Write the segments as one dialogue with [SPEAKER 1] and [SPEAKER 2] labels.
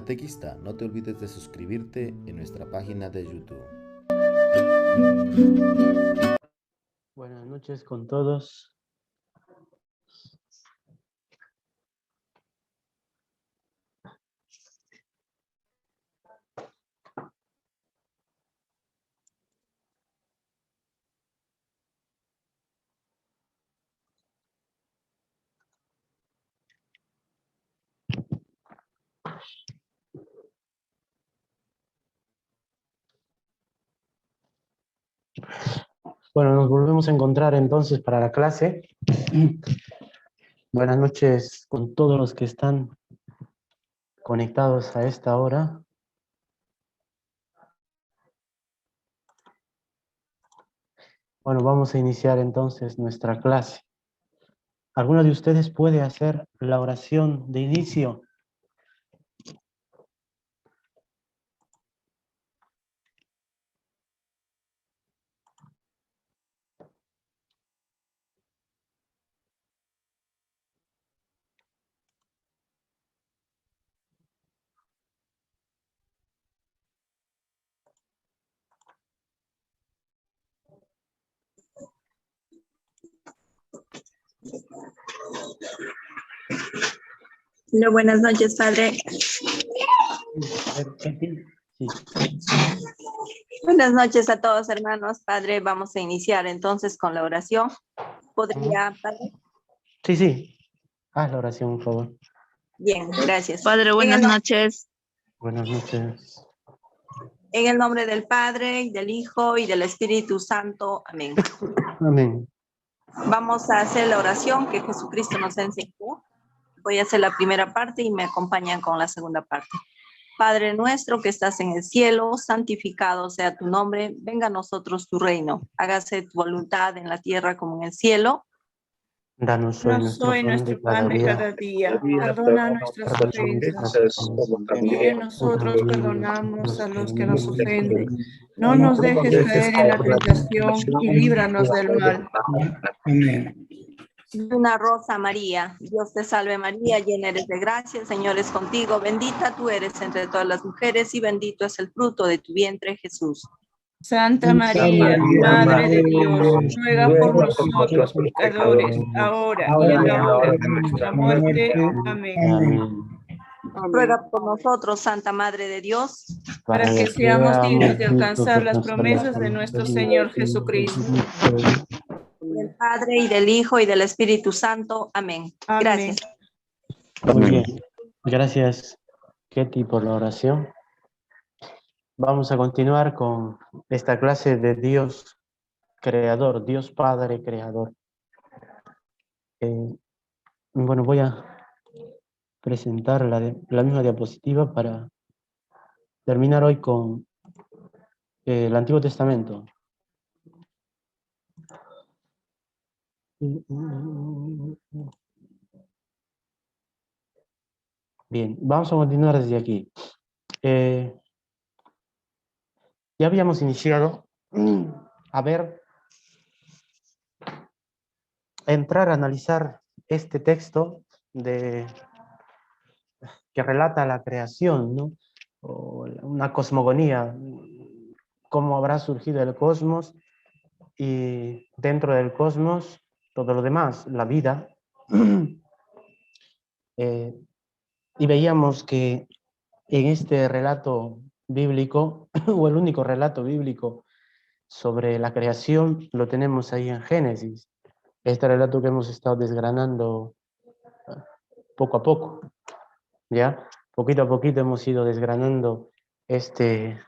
[SPEAKER 1] Catequista, no te olvides de suscribirte en nuestra página de YouTube.
[SPEAKER 2] Buenas noches con todos. Bueno, nos volvemos a encontrar entonces para la clase. Buenas noches con todos los que están conectados a esta hora. Bueno, vamos a iniciar entonces nuestra clase. ¿Alguno de ustedes puede hacer la oración de inicio?
[SPEAKER 3] No, buenas noches, Padre.
[SPEAKER 2] Sí.
[SPEAKER 3] Buenas noches a todos, hermanos. Padre, vamos a iniciar entonces con la oración. ¿Podría, Padre?
[SPEAKER 2] Sí. Haz la oración, por favor.
[SPEAKER 3] Bien, gracias.
[SPEAKER 4] Padre, buenas noches.
[SPEAKER 2] Buenas noches.
[SPEAKER 3] En el nombre del Padre, y del Hijo, y del Espíritu Santo. Amén.
[SPEAKER 2] Amén.
[SPEAKER 3] Vamos a hacer la oración que Jesucristo nos enseñó. Voy a hacer la primera parte y me acompañan con la segunda parte. Padre nuestro que estás en el cielo, santificado sea tu nombre, venga a nosotros tu reino, hágase tu voluntad en la tierra como en el cielo.
[SPEAKER 2] Danos hoy nuestro pan de cada día.
[SPEAKER 4] Perdona nuestras ofensas, como también nosotros perdonamos a los que nos ofenden. No nos dejes caer en la tentación y líbranos del mal.
[SPEAKER 5] Amén.
[SPEAKER 3] Una rosa María, Dios te salve María, llena eres de gracia, el Señor es contigo, bendita tú eres entre todas las mujeres y bendito es el fruto de tu vientre, Jesús.
[SPEAKER 4] Santa María, Madre de Dios, ruega por nosotros pecadores, ahora y en la hora de nuestra muerte. Amén.
[SPEAKER 3] Ruega por nosotros, Santa Madre de Dios,
[SPEAKER 4] para que seamos dignos de alcanzar las promesas de nuestro Señor Jesucristo.
[SPEAKER 3] Del Padre, y del Hijo, y del Espíritu Santo. Amén.
[SPEAKER 4] Amén.
[SPEAKER 3] Gracias.
[SPEAKER 2] Muy bien. Gracias, Ketty, por la oración. Vamos a continuar con esta clase de Dios Creador, Dios Padre Creador. Bueno, voy a presentar la misma diapositiva para terminar hoy con el Antiguo Testamento. Bien, vamos a continuar desde aquí. Ya habíamos iniciado a entrar a analizar este texto que relata la creación, ¿no? O una cosmogonía, cómo habrá surgido el cosmos y dentro del cosmos todo lo demás, la vida. Y veíamos que en este relato bíblico, o el único relato bíblico sobre la creación, lo tenemos ahí en Génesis. Este relato que hemos estado desgranando poco a poco, ¿ya? Poquito a poquito hemos ido desgranando este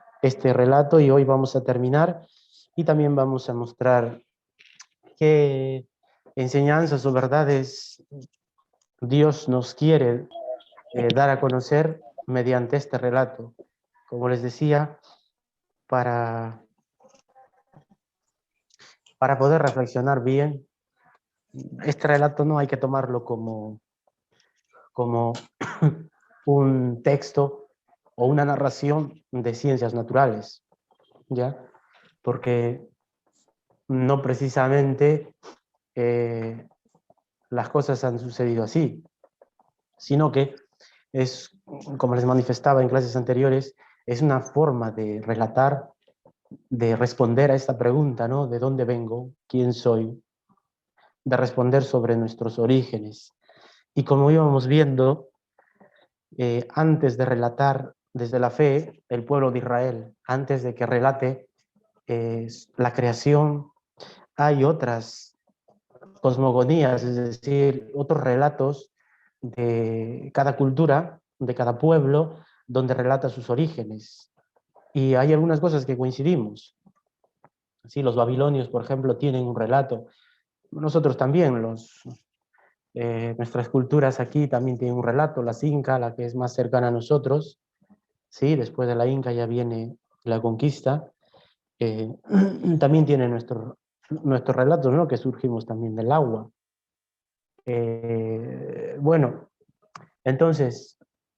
[SPEAKER 2] relato y hoy vamos a terminar y también vamos a mostrar qué enseñanzas o verdades Dios nos quiere dar a conocer mediante este relato. Como les decía, para poder reflexionar bien, este relato no hay que tomarlo como un texto o una narración de ciencias naturales, ¿ya? Porque no precisamente las cosas han sucedido así, sino que es como les manifestaba en clases anteriores, es una forma de relatar, de responder a esta pregunta, ¿no? ¿De dónde vengo? ¿Quién soy? De responder sobre nuestros orígenes. Y como íbamos viendo, antes de relatar desde la fe el pueblo de Israel, antes de que relate la creación, hay otras cosmogonías, es decir, otros relatos de cada cultura, de cada pueblo, donde relata sus orígenes. Y hay algunas cosas que coincidimos. Sí, los babilonios, por ejemplo, tienen un relato. Nosotros también, nuestras culturas aquí también tienen un relato. Las incas, la que es más cercana a nosotros, ¿sí? Después de la Inca ya viene la conquista. También tiene nuestros relatos, ¿no? Que surgimos también del agua. Bueno, entonces,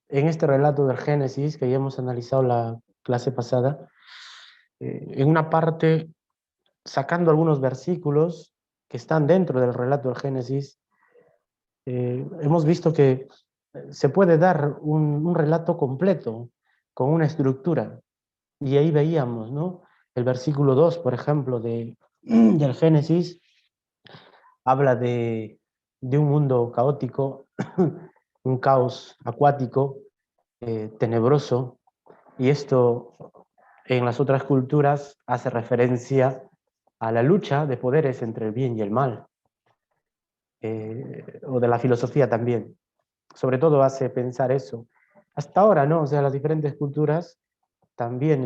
[SPEAKER 2] en este relato del Génesis, que ya hemos analizado la clase pasada, en una parte, sacando algunos versículos que están dentro del relato del Génesis, hemos visto que se puede dar un relato completo, con una estructura. Y ahí veíamos, ¿no? El versículo 2, por ejemplo, del Génesis, habla de un mundo caótico, un caos acuático, tenebroso, y esto en las otras culturas hace referencia a la lucha de poderes entre el bien y el mal, o de la filosofía también. Sobre todo hace pensar eso. Hasta ahora, ¿no? O sea, las diferentes culturas también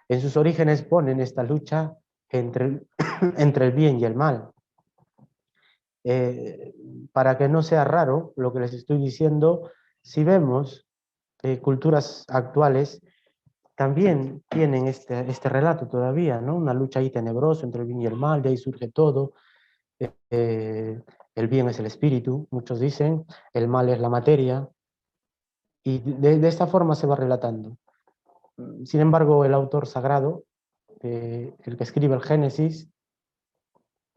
[SPEAKER 2] en sus orígenes ponen esta lucha entre el bien y el mal. Para que no sea raro lo que les estoy diciendo, si vemos culturas actuales, también tienen este relato todavía, ¿no? Una lucha ahí tenebrosa entre el bien y el mal, de ahí surge todo. El bien es el espíritu, muchos dicen, el mal es la materia, y de esta forma se va relatando. Sin embargo, el autor sagrado, el que escribe el Génesis,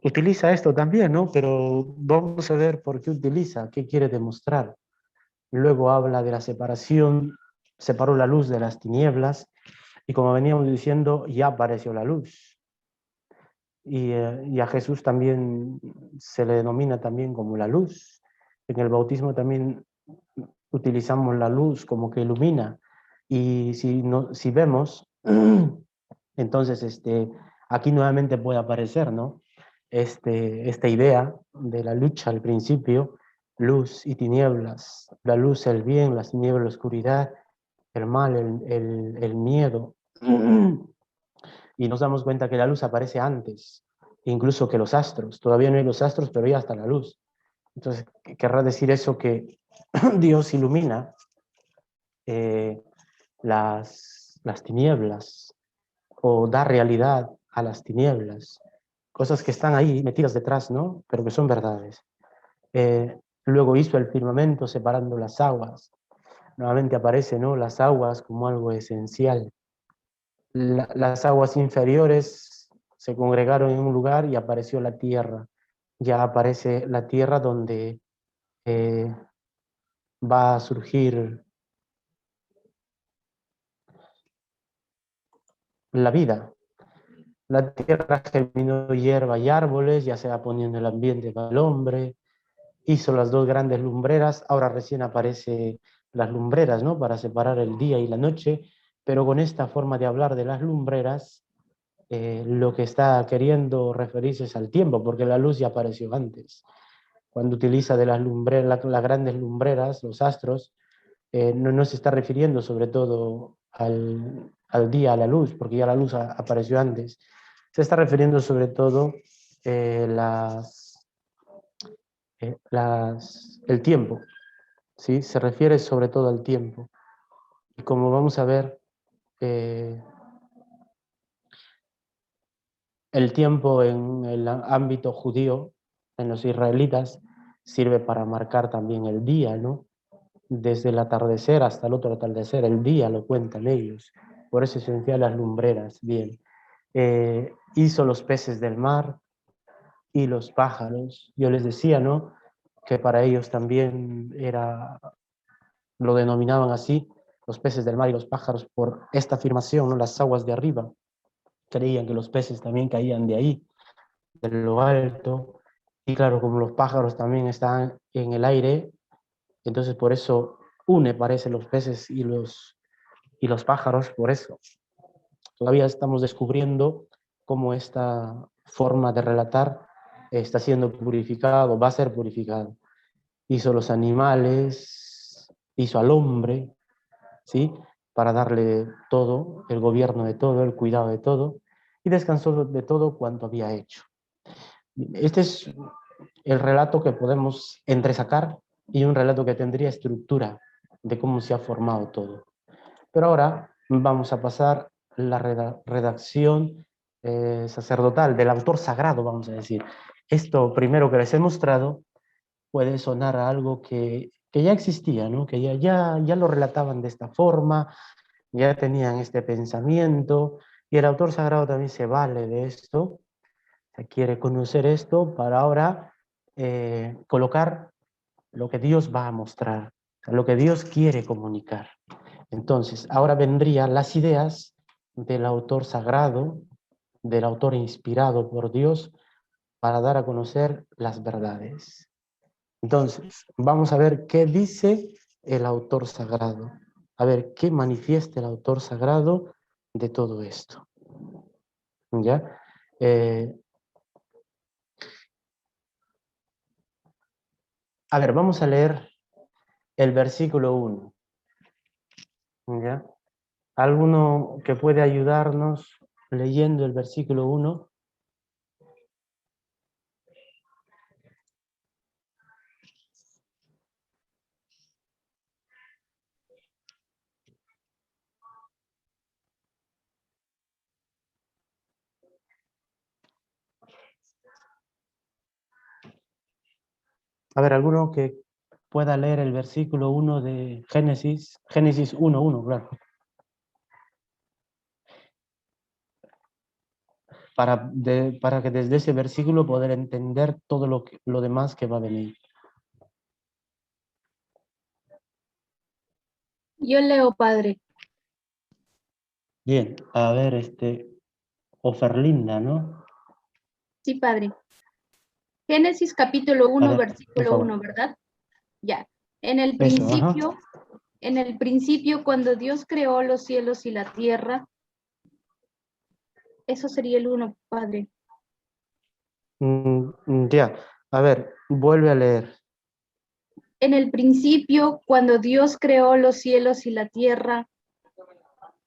[SPEAKER 2] utiliza esto también, ¿no? Pero vamos a ver por qué utiliza, qué quiere demostrar. Luego habla de la separación, separó la luz de las tinieblas, y como veníamos diciendo, ya apareció la luz. Y a Jesús también se le denomina también como la luz. En el bautismo también utilizamos la luz como que ilumina. Y si vemos, entonces aquí nuevamente puede aparecer, ¿no? Esta idea de la lucha al principio, luz y tinieblas, la luz el bien, las tinieblas la oscuridad, el mal, el miedo. Y nos damos cuenta que la luz aparece antes, incluso que los astros. Todavía no hay los astros, pero ya está la luz. Entonces, querrá decir eso que Dios ilumina las tinieblas, o da realidad a las tinieblas. Cosas que están ahí metidas detrás, ¿no? Pero que son verdades. Luego hizo el firmamento separando las aguas. Nuevamente aparece, ¿no? Las aguas como algo esencial. Las aguas inferiores se congregaron en un lugar y apareció la tierra. Ya aparece la tierra donde va a surgir la vida. La tierra germinó hierba y árboles, ya se va poniendo el ambiente para el hombre. Hizo las dos grandes lumbreras, ahora recién aparece las lumbreras, ¿no? Para separar el día y la noche, pero con esta forma de hablar de las lumbreras, lo que está queriendo referirse es al tiempo, porque la luz ya apareció antes. Cuando utiliza de las lumbreras, las grandes lumbreras, los astros, no se está refiriendo sobre todo al día, a la luz, porque ya la luz apareció antes. Se está refiriendo sobre todo el tiempo, ¿sí? Se refiere sobre todo al tiempo. Y como vamos a ver, el tiempo en el ámbito judío, en los israelitas, sirve para marcar también el día, ¿no? Desde el atardecer hasta el otro atardecer, el día lo cuentan ellos. Por eso es esencial las lumbreras, bien. Hizo los peces del mar y los pájaros. Yo les decía, ¿no? Que para ellos también era lo denominaban así, los peces del mar y los pájaros, por esta afirmación, ¿no? Las aguas de arriba. Creían que los peces también caían de ahí, de lo alto. Y claro, como los pájaros también están en el aire, entonces por eso parece los peces y los pájaros, por eso. Todavía estamos descubriendo cómo esta forma de relatar está siendo purificado, va a ser purificado. Hizo los animales, hizo al hombre, ¿sí? Para darle todo, el gobierno de todo, el cuidado de todo, y descansó de todo cuanto había hecho. Este es el relato que podemos entresacar y un relato que tendría estructura de cómo se ha formado todo. Pero ahora vamos a pasar la redacción sacerdotal del autor sagrado, vamos a decir. Esto primero que les he mostrado puede sonar a algo que ya existía, ¿no? Que ya lo relataban de esta forma, ya tenían este pensamiento, y el autor sagrado también se vale de esto, se quiere conocer esto para ahora colocar lo que Dios va a mostrar, lo que Dios quiere comunicar. Entonces, ahora vendrían las ideas del autor sagrado, del autor inspirado por Dios, para dar a conocer las verdades. Entonces, vamos a ver qué dice el autor sagrado. A ver, qué manifiesta el autor sagrado de todo esto. ¿Ya? A ver, vamos a leer el versículo 1. ¿Ya? ¿Alguno que puede ayudarnos leyendo el versículo 1? A ver, alguno que pueda leer el versículo 1 de Génesis 1:1, claro. Para que desde ese versículo poder entender todo lo demás que va a venir.
[SPEAKER 5] Yo leo, padre.
[SPEAKER 2] Bien, a ver, Oferlinda, ¿no?
[SPEAKER 5] Sí, padre. Génesis capítulo 1,
[SPEAKER 2] ver,
[SPEAKER 5] versículo 1, ¿verdad? Ya. En el principio, cuando Dios creó los cielos y la tierra, eso sería el 1, padre.
[SPEAKER 2] Ya, a ver, vuelve a leer.
[SPEAKER 5] En el principio, cuando Dios creó los cielos y la tierra,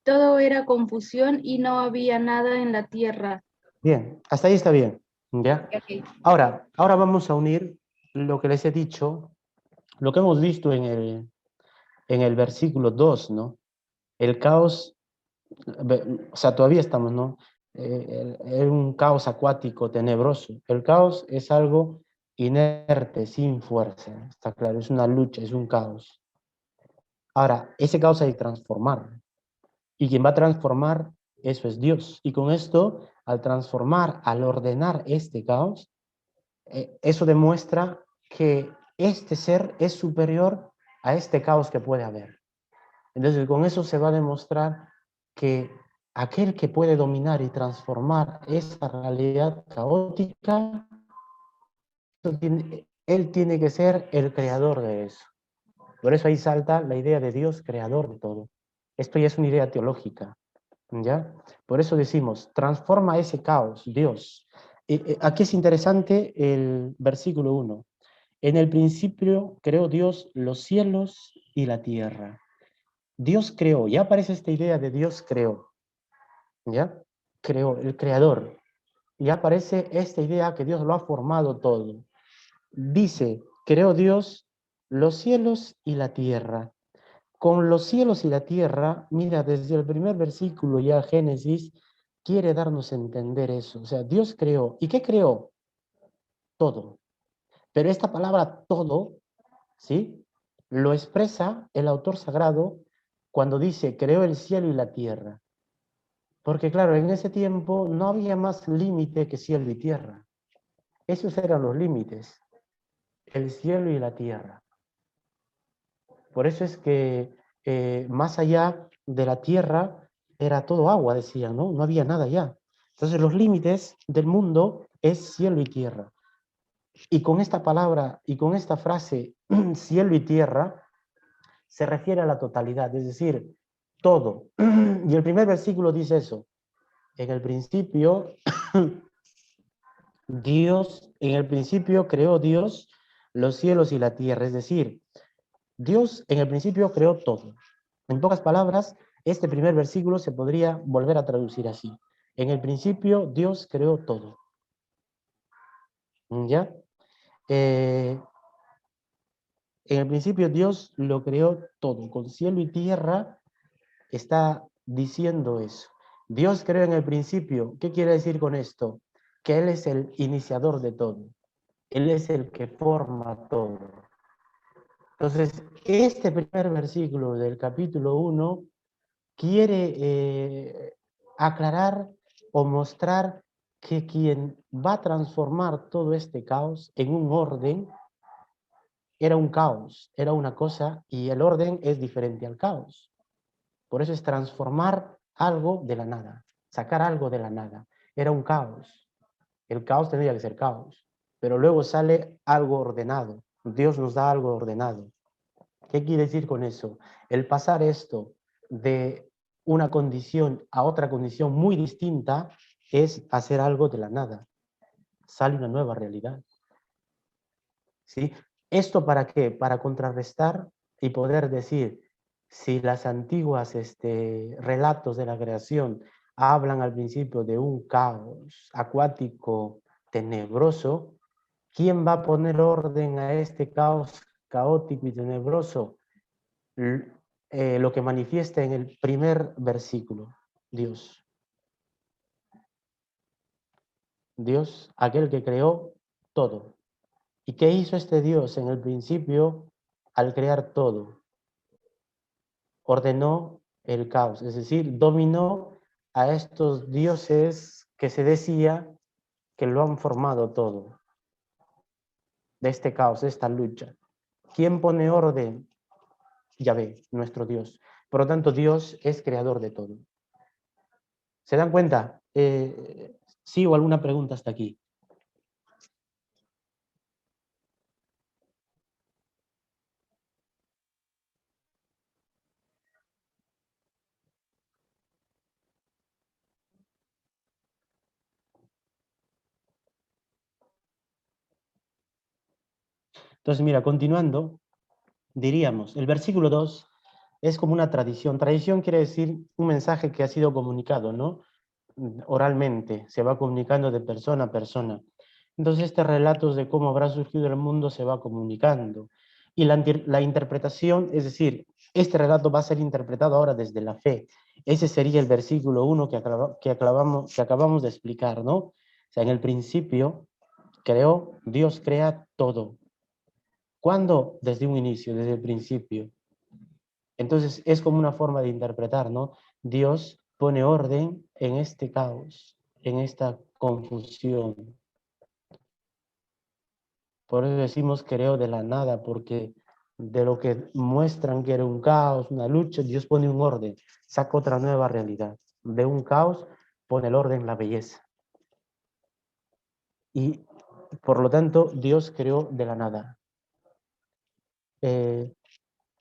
[SPEAKER 5] todo era confusión y no había nada en la tierra.
[SPEAKER 2] Bien, hasta ahí está bien, ¿ya?
[SPEAKER 5] Okay.
[SPEAKER 2] Ahora vamos a unir lo que les he dicho, lo que hemos visto en el versículo 2, ¿no? El caos, o sea, todavía estamos, ¿no? Es un caos acuático tenebroso. El caos es algo inerte, sin fuerza, está claro, es una lucha, es un caos. Ahora, ese caos hay que transformarlo. Y quien va a transformar, eso es Dios. Y con esto, al transformar, al ordenar este caos, eso demuestra que este ser es superior a este caos que puede haber. Entonces, con eso se va a demostrar que aquel que puede dominar y transformar esa realidad caótica, él tiene que ser el creador de eso. Por eso ahí salta la idea de Dios creador de todo. Esto ya es una idea teológica, ¿ya? Por eso decimos, transforma ese caos, Dios. Aquí es interesante el versículo 1. En el principio creó Dios los cielos y la tierra. Dios creó, ya aparece esta idea de Dios creó, ¿ya? Creó, el creador. Ya aparece esta idea que Dios lo ha formado todo. Dice, creó Dios los cielos y la tierra. Con los cielos y la tierra, mira, desde el primer versículo ya Génesis quiere darnos a entender eso. O sea, Dios creó. ¿Y qué creó? Todo. Pero esta palabra todo, ¿sí? Lo expresa el autor sagrado cuando dice, creó el cielo y la tierra. Porque claro, en ese tiempo no había más límite que cielo y tierra. Esos eran los límites, el cielo y la tierra. Por eso es que más allá de la tierra era todo agua, decían, ¿no? No había nada allá. Entonces los límites del mundo es cielo y tierra. Y con esta palabra y con esta frase, cielo y tierra, se refiere a la totalidad, es decir, todo. Y el primer versículo dice eso. En el principio, en el principio creó Dios los cielos y la tierra, es decir, Dios en el principio creó todo. En pocas palabras, este primer versículo se podría volver a traducir así. En el principio Dios creó todo. ¿Ya? En el principio Dios lo creó todo, con cielo y tierra está diciendo eso. Dios creó en el principio. ¿Qué quiere decir con esto? Que Él es el iniciador de todo. Él es el que forma todo. Entonces, este primer versículo del capítulo 1 quiere aclarar o mostrar que quien va a transformar todo este caos en un orden, era un caos, era una cosa, y el orden es diferente al caos. Por eso es transformar algo de la nada, sacar algo de la nada. Era un caos. El caos tendría que ser caos, pero luego sale algo ordenado. Dios nos da algo ordenado. ¿Qué quiere decir con eso? El pasar esto de una condición a otra condición muy distinta es hacer algo de la nada. Sale una nueva realidad. ¿Sí? ¿Esto para qué? Para contrarrestar y poder decir, si las antiguas relatos de la creación hablan al principio de un caos acuático tenebroso, ¿quién va a poner orden a este caos caótico y tenebroso? Lo que manifiesta en el primer versículo, Dios. Dios, aquel que creó todo. ¿Y qué hizo este Dios en el principio al crear todo? Ordenó el caos, es decir, dominó a estos dioses que se decía que lo han formado todo, de este caos, de esta lucha. ¿Quién pone orden? Yahvé, nuestro Dios. Por lo tanto, Dios es creador de todo. ¿Se dan cuenta? ¿Sí o alguna pregunta hasta aquí? Entonces, mira, continuando, diríamos, el versículo 2 es como una tradición. Tradición quiere decir un mensaje que ha sido comunicado, ¿no? Oralmente, se va comunicando de persona a persona. Entonces, este relato de cómo habrá surgido el mundo se va comunicando. Y la interpretación, es decir, este relato va a ser interpretado ahora desde la fe. Ese sería el versículo 1 que acabamos de explicar, ¿no? O sea, en el principio Dios crea todo. ¿Cuándo? Desde un inicio, desde el principio. Entonces es como una forma de interpretar, ¿no? Dios pone orden en este caos, en esta confusión. Por eso decimos creó de la nada, porque de lo que muestran que era un caos, una lucha, Dios pone un orden, saca otra nueva realidad. De un caos pone el orden, la belleza. Y por lo tanto, Dios creó de la nada.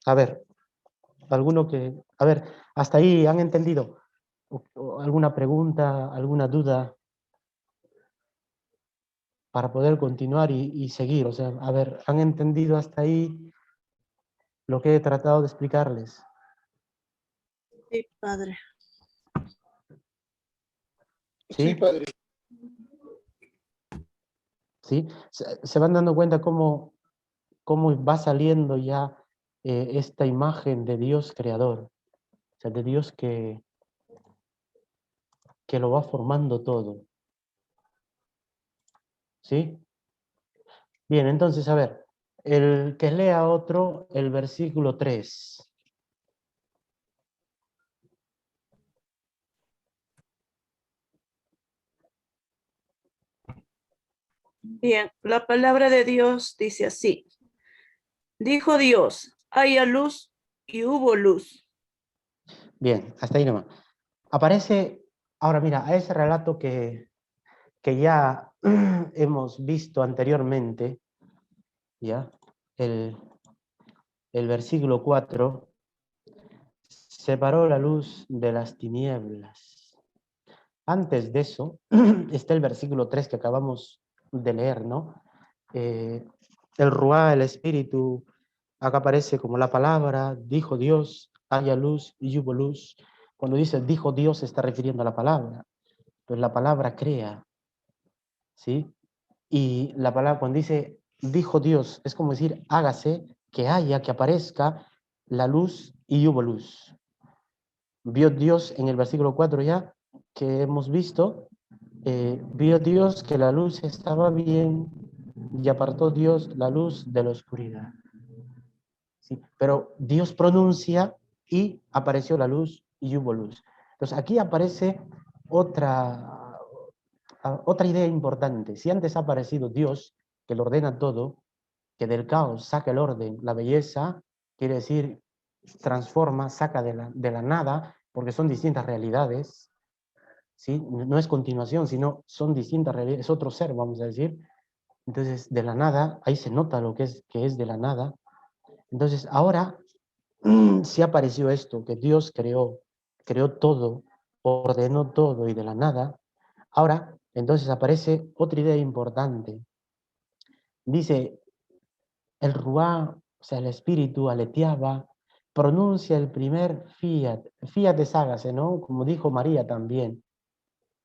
[SPEAKER 2] A ver, hasta ahí han entendido. ¿Alguna pregunta, alguna duda para poder continuar y seguir? O sea, a ver, ¿han entendido hasta ahí lo que he tratado de explicarles?
[SPEAKER 4] Sí, padre.
[SPEAKER 2] ¿Sí? Padre. ¿Sí? ¿Se van dando cuenta cómo va saliendo ya esta imagen de Dios creador? O sea, de Dios que lo va formando todo. ¿Sí? Bien, entonces, a ver, el que lea otro, el versículo 3.
[SPEAKER 4] Bien, la palabra de Dios dice así. Dijo Dios, haya luz y hubo luz.
[SPEAKER 2] Bien, hasta ahí nomás. Aparece, ahora mira, a ese relato que ya hemos visto anteriormente, ¿ya? El versículo 4, separó la luz de las tinieblas. Antes de eso, está el versículo 3 que acabamos de leer, ¿no? El Ruá, el Espíritu, acá aparece como la palabra, dijo Dios, haya luz y hubo luz. Cuando dice dijo Dios, se está refiriendo a la palabra. Pues la palabra crea, ¿sí? Y la palabra, cuando dice dijo Dios, es como decir hágase, que haya, que aparezca la luz y hubo luz. Vio Dios en el versículo 4 ya, que hemos visto, vio Dios que la luz estaba bien y apartó Dios la luz de la oscuridad. ¿Sí? Pero Dios pronuncia y apareció la luz y hubo luz. Entonces aquí aparece otra idea importante. Si antes ha aparecido Dios, que lo ordena todo, que del caos saca el orden, la belleza, quiere decir, transforma, saca de la nada, porque son distintas realidades, ¿sí? No es continuación, sino son distintas realidades, es otro ser, vamos a decir. Entonces, de la nada, ahí se nota lo que es de la nada. Entonces, ahora sí apareció esto, que Dios creó todo, ordenó todo y de la nada. Ahora, entonces aparece otra idea importante. Dice, el Ruá, o sea, el espíritu aleteaba, pronuncia el primer fiat. Fiat es hágase, ¿no? Como dijo María también.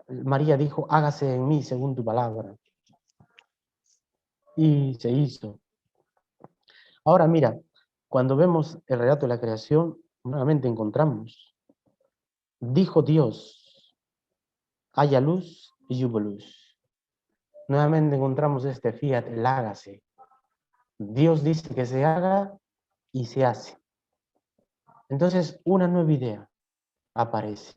[SPEAKER 2] María dijo, hágase en mí según tu palabra. Y se hizo. Ahora mira, cuando vemos el relato de la creación, nuevamente encontramos, dijo Dios, haya luz y hubo luz. Nuevamente encontramos este fiat, el hágase. Dios dice que se haga y se hace. Entonces, una nueva idea aparece.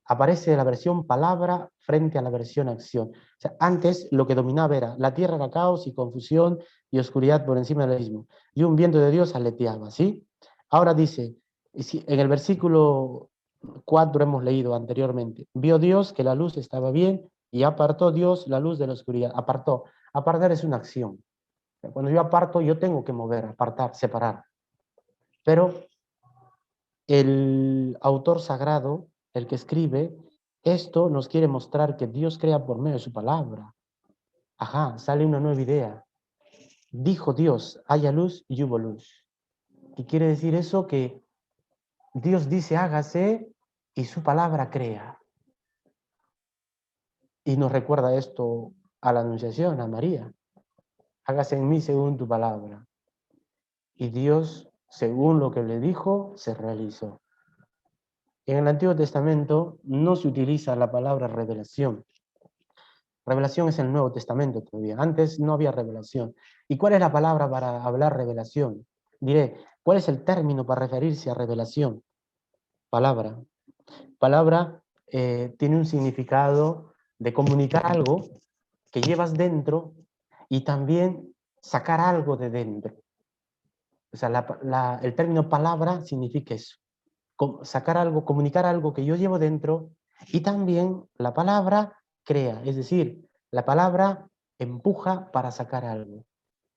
[SPEAKER 2] Aparece la versión palabra frente a la versión acción. O sea, antes lo que dominaba era la tierra era caos y confusión y oscuridad por encima del abismo. Y un viento de Dios aleteaba, ¿sí? Ahora dice, en el versículo 4 hemos leído anteriormente, vio Dios que la luz estaba bien y apartó Dios la luz de la oscuridad. Apartó. Apartar es una acción. Cuando yo aparto, yo tengo que mover, apartar, separar. Pero el autor sagrado, el que escribe, esto nos quiere mostrar que Dios crea por medio de su palabra. Ajá, sale una nueva idea. Dijo Dios, haya luz y hubo luz. ¿Qué quiere decir eso? Que Dios dice, hágase, y su palabra crea. Y nos recuerda esto a la Anunciación, a María. Hágase en mí según tu palabra. Y Dios, según lo que le dijo, se realizó. En el Antiguo Testamento no se utiliza la palabra revelación. Revelación es el Nuevo Testamento todavía. Antes no había revelación. ¿Y cuál es la palabra para hablar revelación? Diré, ¿cuál es el término para referirse a revelación? Palabra. Palabra tiene un significado de comunicar algo que llevas dentro y también sacar algo de dentro. O sea, el término palabra significa eso. Sacar algo, comunicar algo que yo llevo dentro, y también la palabra crea, es decir, la palabra empuja para sacar algo.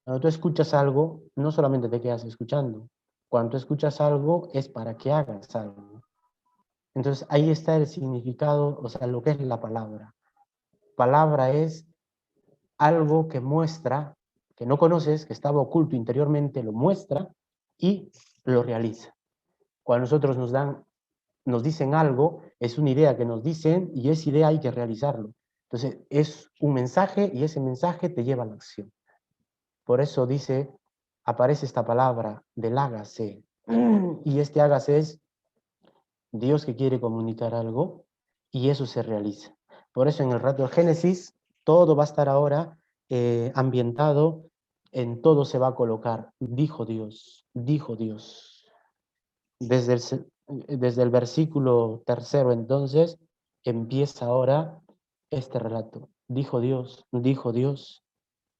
[SPEAKER 2] Cuando tú escuchas algo, no solamente te quedas escuchando, cuando tú escuchas algo es para que hagas algo. Entonces ahí está el significado, o sea, lo que es la palabra. Palabra es algo que muestra, que no conoces, que estaba oculto interiormente, lo muestra y lo realiza. Cuando nosotros nos dicen algo, es una idea que nos dicen y esa idea hay que realizarlo. Entonces es un mensaje y ese mensaje te lleva a la acción. Por eso aparece esta palabra del hágase. Y este hágase es Dios que quiere comunicar algo y eso se realiza. Por eso en el relato del Génesis todo va a estar ahora ambientado, en todo se va a colocar, dijo Dios, dijo Dios. Desde el versículo 3 entonces empieza ahora este relato. Dijo Dios,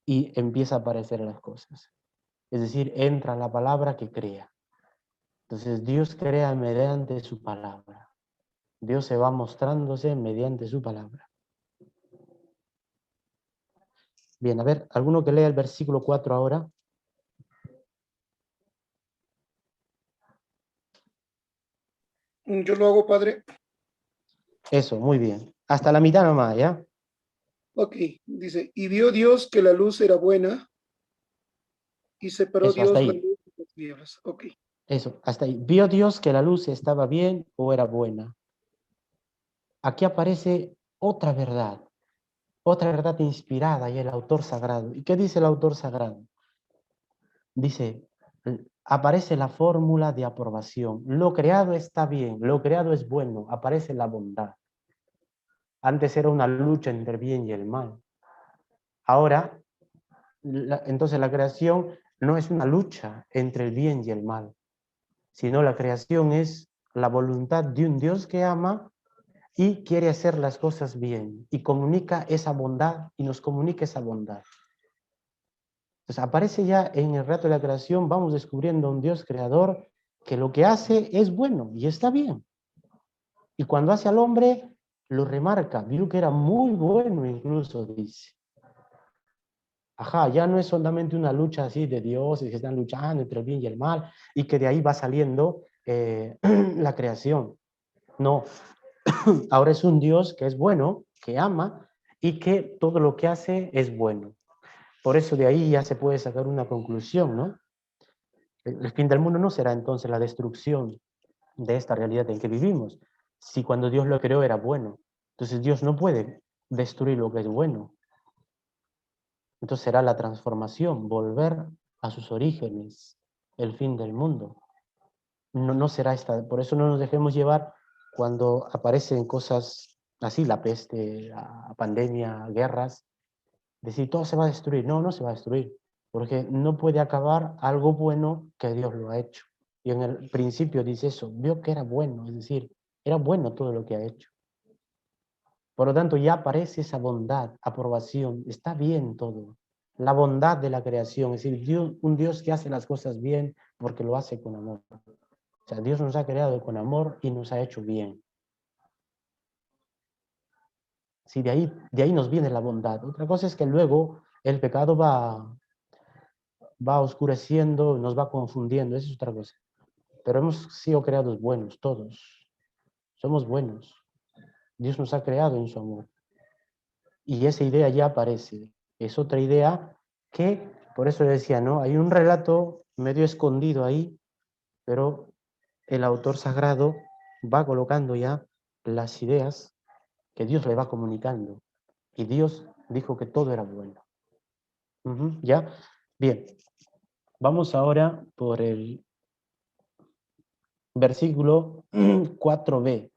[SPEAKER 2] y empieza a aparecer las cosas. Es decir, entra la palabra que crea. Entonces Dios crea mediante su palabra. Dios se va mostrándose mediante su palabra. Bien, a ver, ¿alguno que lea el versículo 4 ahora?
[SPEAKER 6] Yo lo hago, padre.
[SPEAKER 2] Eso, muy bien. Hasta la mitad nomás, ¿ya?
[SPEAKER 6] Ok, dice, y vio Dios que la luz era buena, y separó
[SPEAKER 2] Eso, hasta
[SPEAKER 6] Dios la
[SPEAKER 2] ahí.
[SPEAKER 6] luz de las tinieblas. Ok.
[SPEAKER 2] Eso, hasta ahí. ¿Vio Dios que la luz estaba bien o era buena? Aquí aparece otra verdad inspirada y el autor sagrado. ¿Y qué dice el autor sagrado? Dice, aparece la fórmula de aprobación. Lo creado está bien, lo creado es bueno, aparece la bondad. Antes era una lucha entre el bien y el mal. Ahora, entonces la creación no es una lucha entre el bien y el mal, sino la creación es la voluntad de un Dios que ama y quiere hacer las cosas bien y comunica esa bondad y nos comunica esa bondad. Entonces aparece ya en el relato de la creación, vamos descubriendo un Dios creador que lo que hace es bueno y está bien. Y cuando hace al hombre, lo remarca, vio que era muy bueno incluso, dice. Ajá, ya no es solamente una lucha así de dioses que están luchando entre el bien y el mal y que de ahí va saliendo la creación. No, ahora es un Dios que es bueno, que ama y que todo lo que hace es bueno. Por eso de ahí ya se puede sacar una conclusión, ¿no? El fin del mundo no será entonces la destrucción de esta realidad en que vivimos. Si cuando Dios lo creó era bueno, entonces Dios no puede destruir lo que es bueno. Entonces será la transformación, volver a sus orígenes, el fin del mundo. No será esta, por eso no nos dejemos llevar cuando aparecen cosas así, la peste, la pandemia, guerras, decir todo se va a destruir. No, no se va a destruir, porque no puede acabar algo bueno que Dios lo ha hecho. Y en el principio dice eso, vio que era bueno, es decir, era bueno todo lo que ha hecho. Por lo tanto, ya aparece esa bondad, aprobación, está bien todo. La bondad de la creación, es decir, un Dios que hace las cosas bien porque lo hace con amor. O sea, Dios nos ha creado con amor y nos ha hecho bien. Sí, de ahí nos viene la bondad. Otra cosa es que luego el pecado va oscureciendo, nos va confundiendo, eso es otra cosa. Pero hemos sido creados buenos, todos. Somos buenos. Dios nos ha creado en su amor. Y esa idea ya aparece. Es otra idea que, por eso le decía, ¿no? Hay un relato medio escondido ahí, pero el autor sagrado va colocando ya las ideas que Dios le va comunicando. Y Dios dijo que todo era bueno. ¿Ya? Bien. Vamos ahora por el versículo 4b.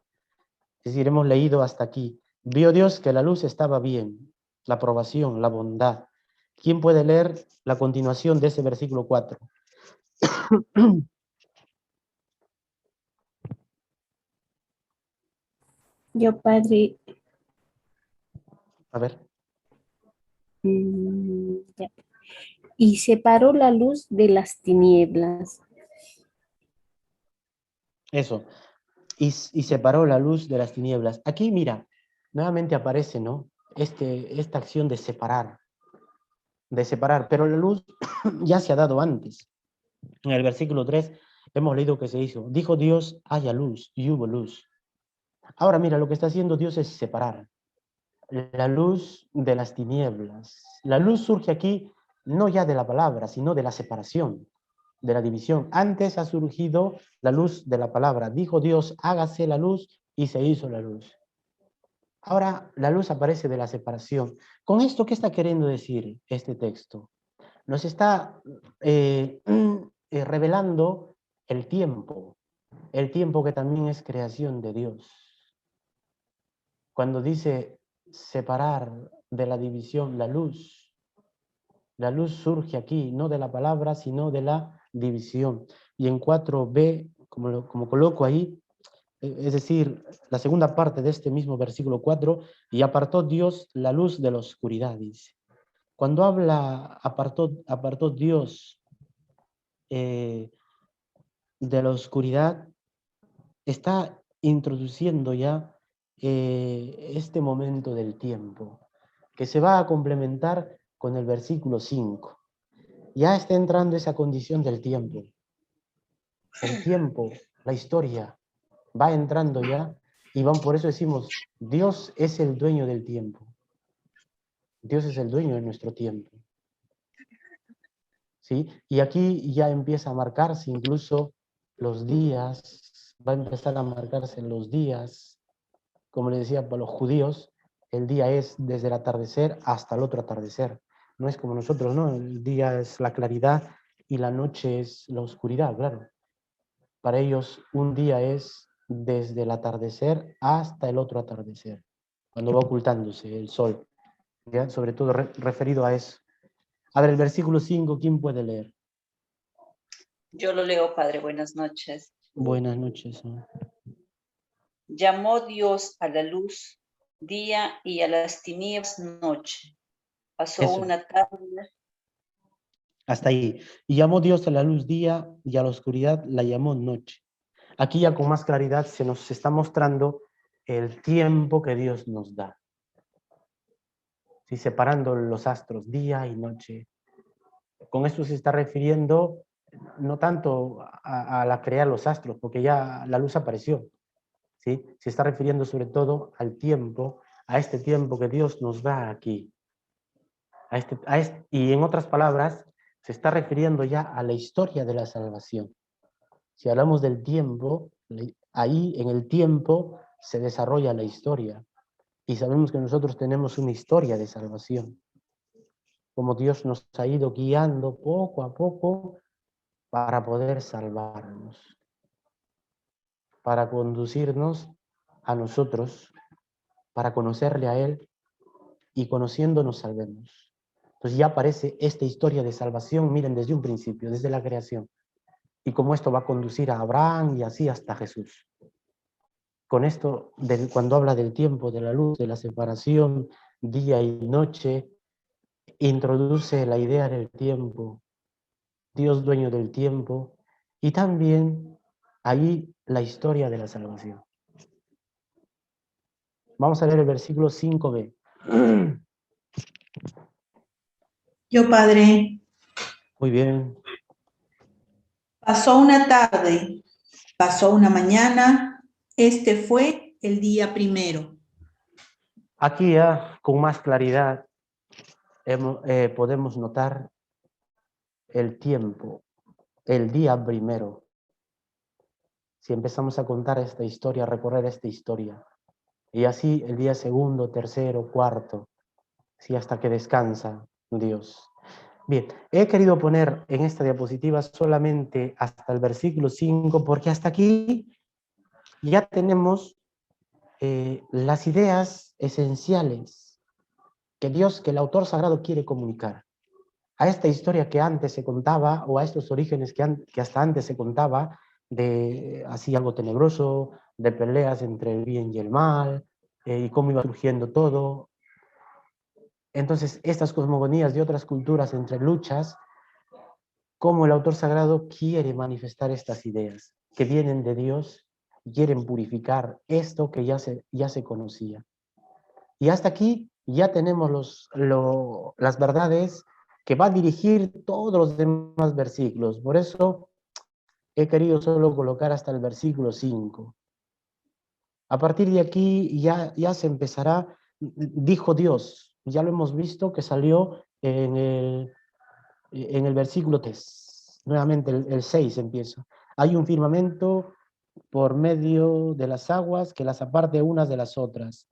[SPEAKER 2] Es decir, hemos leído hasta aquí. Vio Dios que la luz estaba bien, la aprobación, la bondad. ¿Quién puede leer la continuación de ese versículo 4?
[SPEAKER 7] Yo, padre,
[SPEAKER 2] A ver.
[SPEAKER 7] ya. Y separó la luz de las tinieblas.
[SPEAKER 2] Eso. Y separó la luz de las tinieblas. Aquí, mira, nuevamente aparece, ¿no? Esta acción de separar, pero la luz ya se ha dado antes. En el versículo 3 hemos leído que se hizo. Dijo Dios, haya luz, y hubo luz. Ahora mira, lo que está haciendo Dios es separar la luz de las tinieblas. La luz surge aquí no ya de la palabra, sino de la separación, de la división. Antes ha surgido la luz de la palabra. Dijo Dios, hágase la luz, y se hizo la luz. Ahora la luz aparece de la separación. ¿Con esto qué está queriendo decir este texto? Nos está revelando el tiempo que también es creación de Dios. Cuando dice separar de la división la luz surge aquí, no de la palabra, sino de la división. Y en 4b, como coloco ahí, es decir, la segunda parte de este mismo versículo 4, y apartó Dios la luz de la oscuridad, dice. Cuando habla apartó Dios de la oscuridad está introduciendo ya este momento del tiempo, que se va a complementar con el versículo 5. Ya está entrando esa condición del tiempo. El tiempo, la historia, va entrando ya, y por eso decimos, Dios es el dueño del tiempo. Dios es el dueño de nuestro tiempo. ¿Sí? Y aquí ya empieza a marcarse incluso los días, va a empezar a marcarse los días, como le decía para los judíos, el día es desde el atardecer hasta el otro atardecer. No es como nosotros, ¿no? El día es la claridad y la noche es la oscuridad, claro. Para ellos un día es desde el atardecer hasta el otro atardecer, cuando va ocultándose el sol, ¿ya? Sobre todo referido a eso. A ver, el versículo 5, ¿quién puede leer?
[SPEAKER 8] Yo lo leo, Padre. Buenas noches.
[SPEAKER 2] Buenas noches.
[SPEAKER 8] Llamó Dios a la luz día y a las tinieblas noche. Pasó
[SPEAKER 2] Eso.
[SPEAKER 8] una tarde.
[SPEAKER 2] Hasta ahí. Y llamó Dios a la luz día y a la oscuridad la llamó noche. Aquí ya con más claridad se nos está mostrando el tiempo que Dios nos da. ¿Sí? Separando los astros, día y noche. Con esto se está refiriendo no tanto a la crear los astros, porque ya la luz apareció. ¿Sí? Se está refiriendo sobre todo al tiempo, a este tiempo que Dios nos da aquí. Y en otras palabras, se está refiriendo ya a la historia de la salvación. Si hablamos del tiempo, ahí en el tiempo se desarrolla la historia. Y sabemos que nosotros tenemos una historia de salvación. Como Dios nos ha ido guiando poco a poco para poder salvarnos. Para conducirnos a nosotros, para conocerle a Él, y conociéndonos salvemos. Entonces ya aparece esta historia de salvación, miren, desde un principio, desde la creación. Y cómo esto va a conducir a Abraham y así hasta Jesús. Con esto, cuando habla del tiempo, de la luz, de la separación, día y noche, introduce la idea del tiempo, Dios dueño del tiempo, y también ahí la historia de la salvación. Vamos a leer el versículo 5b.
[SPEAKER 9] Yo, Padre.
[SPEAKER 2] Muy bien.
[SPEAKER 9] Pasó una tarde, pasó una mañana, este fue el día primero.
[SPEAKER 2] Aquí ya con más claridad podemos notar el tiempo, el día primero. Si empezamos a contar esta historia, a recorrer esta historia, y así el día segundo, tercero, cuarto, sí, hasta que descansa Dios. Bien, he querido poner en esta diapositiva solamente hasta el versículo 5, porque hasta aquí ya tenemos las ideas esenciales que el autor sagrado quiere comunicar. A esta historia que antes se contaba, o a estos orígenes que hasta antes se contaba, de así algo tenebroso, de peleas entre el bien y el mal, y cómo iba surgiendo todo. Entonces, estas cosmogonías de otras culturas entre luchas, cómo el autor sagrado quiere manifestar estas ideas, que vienen de Dios, quieren purificar esto que ya se conocía. Y hasta aquí ya tenemos las verdades que va a dirigir todos los demás versículos. Por eso he querido solo colocar hasta el versículo 5. A partir de aquí ya se empezará, dijo Dios, ya lo hemos visto que salió en el versículo 3. Nuevamente el 6 empieza. Hay un firmamento por medio de las aguas que las aparte unas de las otras.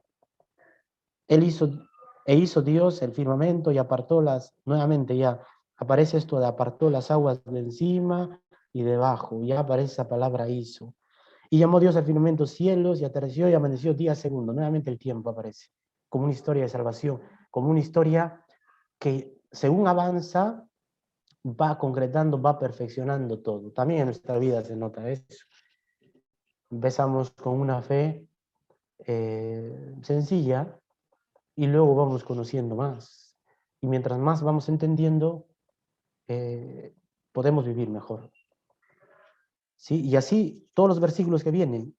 [SPEAKER 2] Hizo Dios el firmamento y apartó nuevamente ya aparece esto de apartó las aguas de encima y debajo, ya aparece esa palabra hizo. Y llamó Dios al firmamento cielos y atardeció y amaneció día segundo. Nuevamente el tiempo aparece, como una historia de salvación, como una historia que según avanza va concretando, va perfeccionando todo. También en nuestra vida se nota eso. Empezamos con una fe sencilla, y luego vamos conociendo más. Y mientras más vamos entendiendo, podemos vivir mejor. ¿sí? Y así todos los versículos que vienen.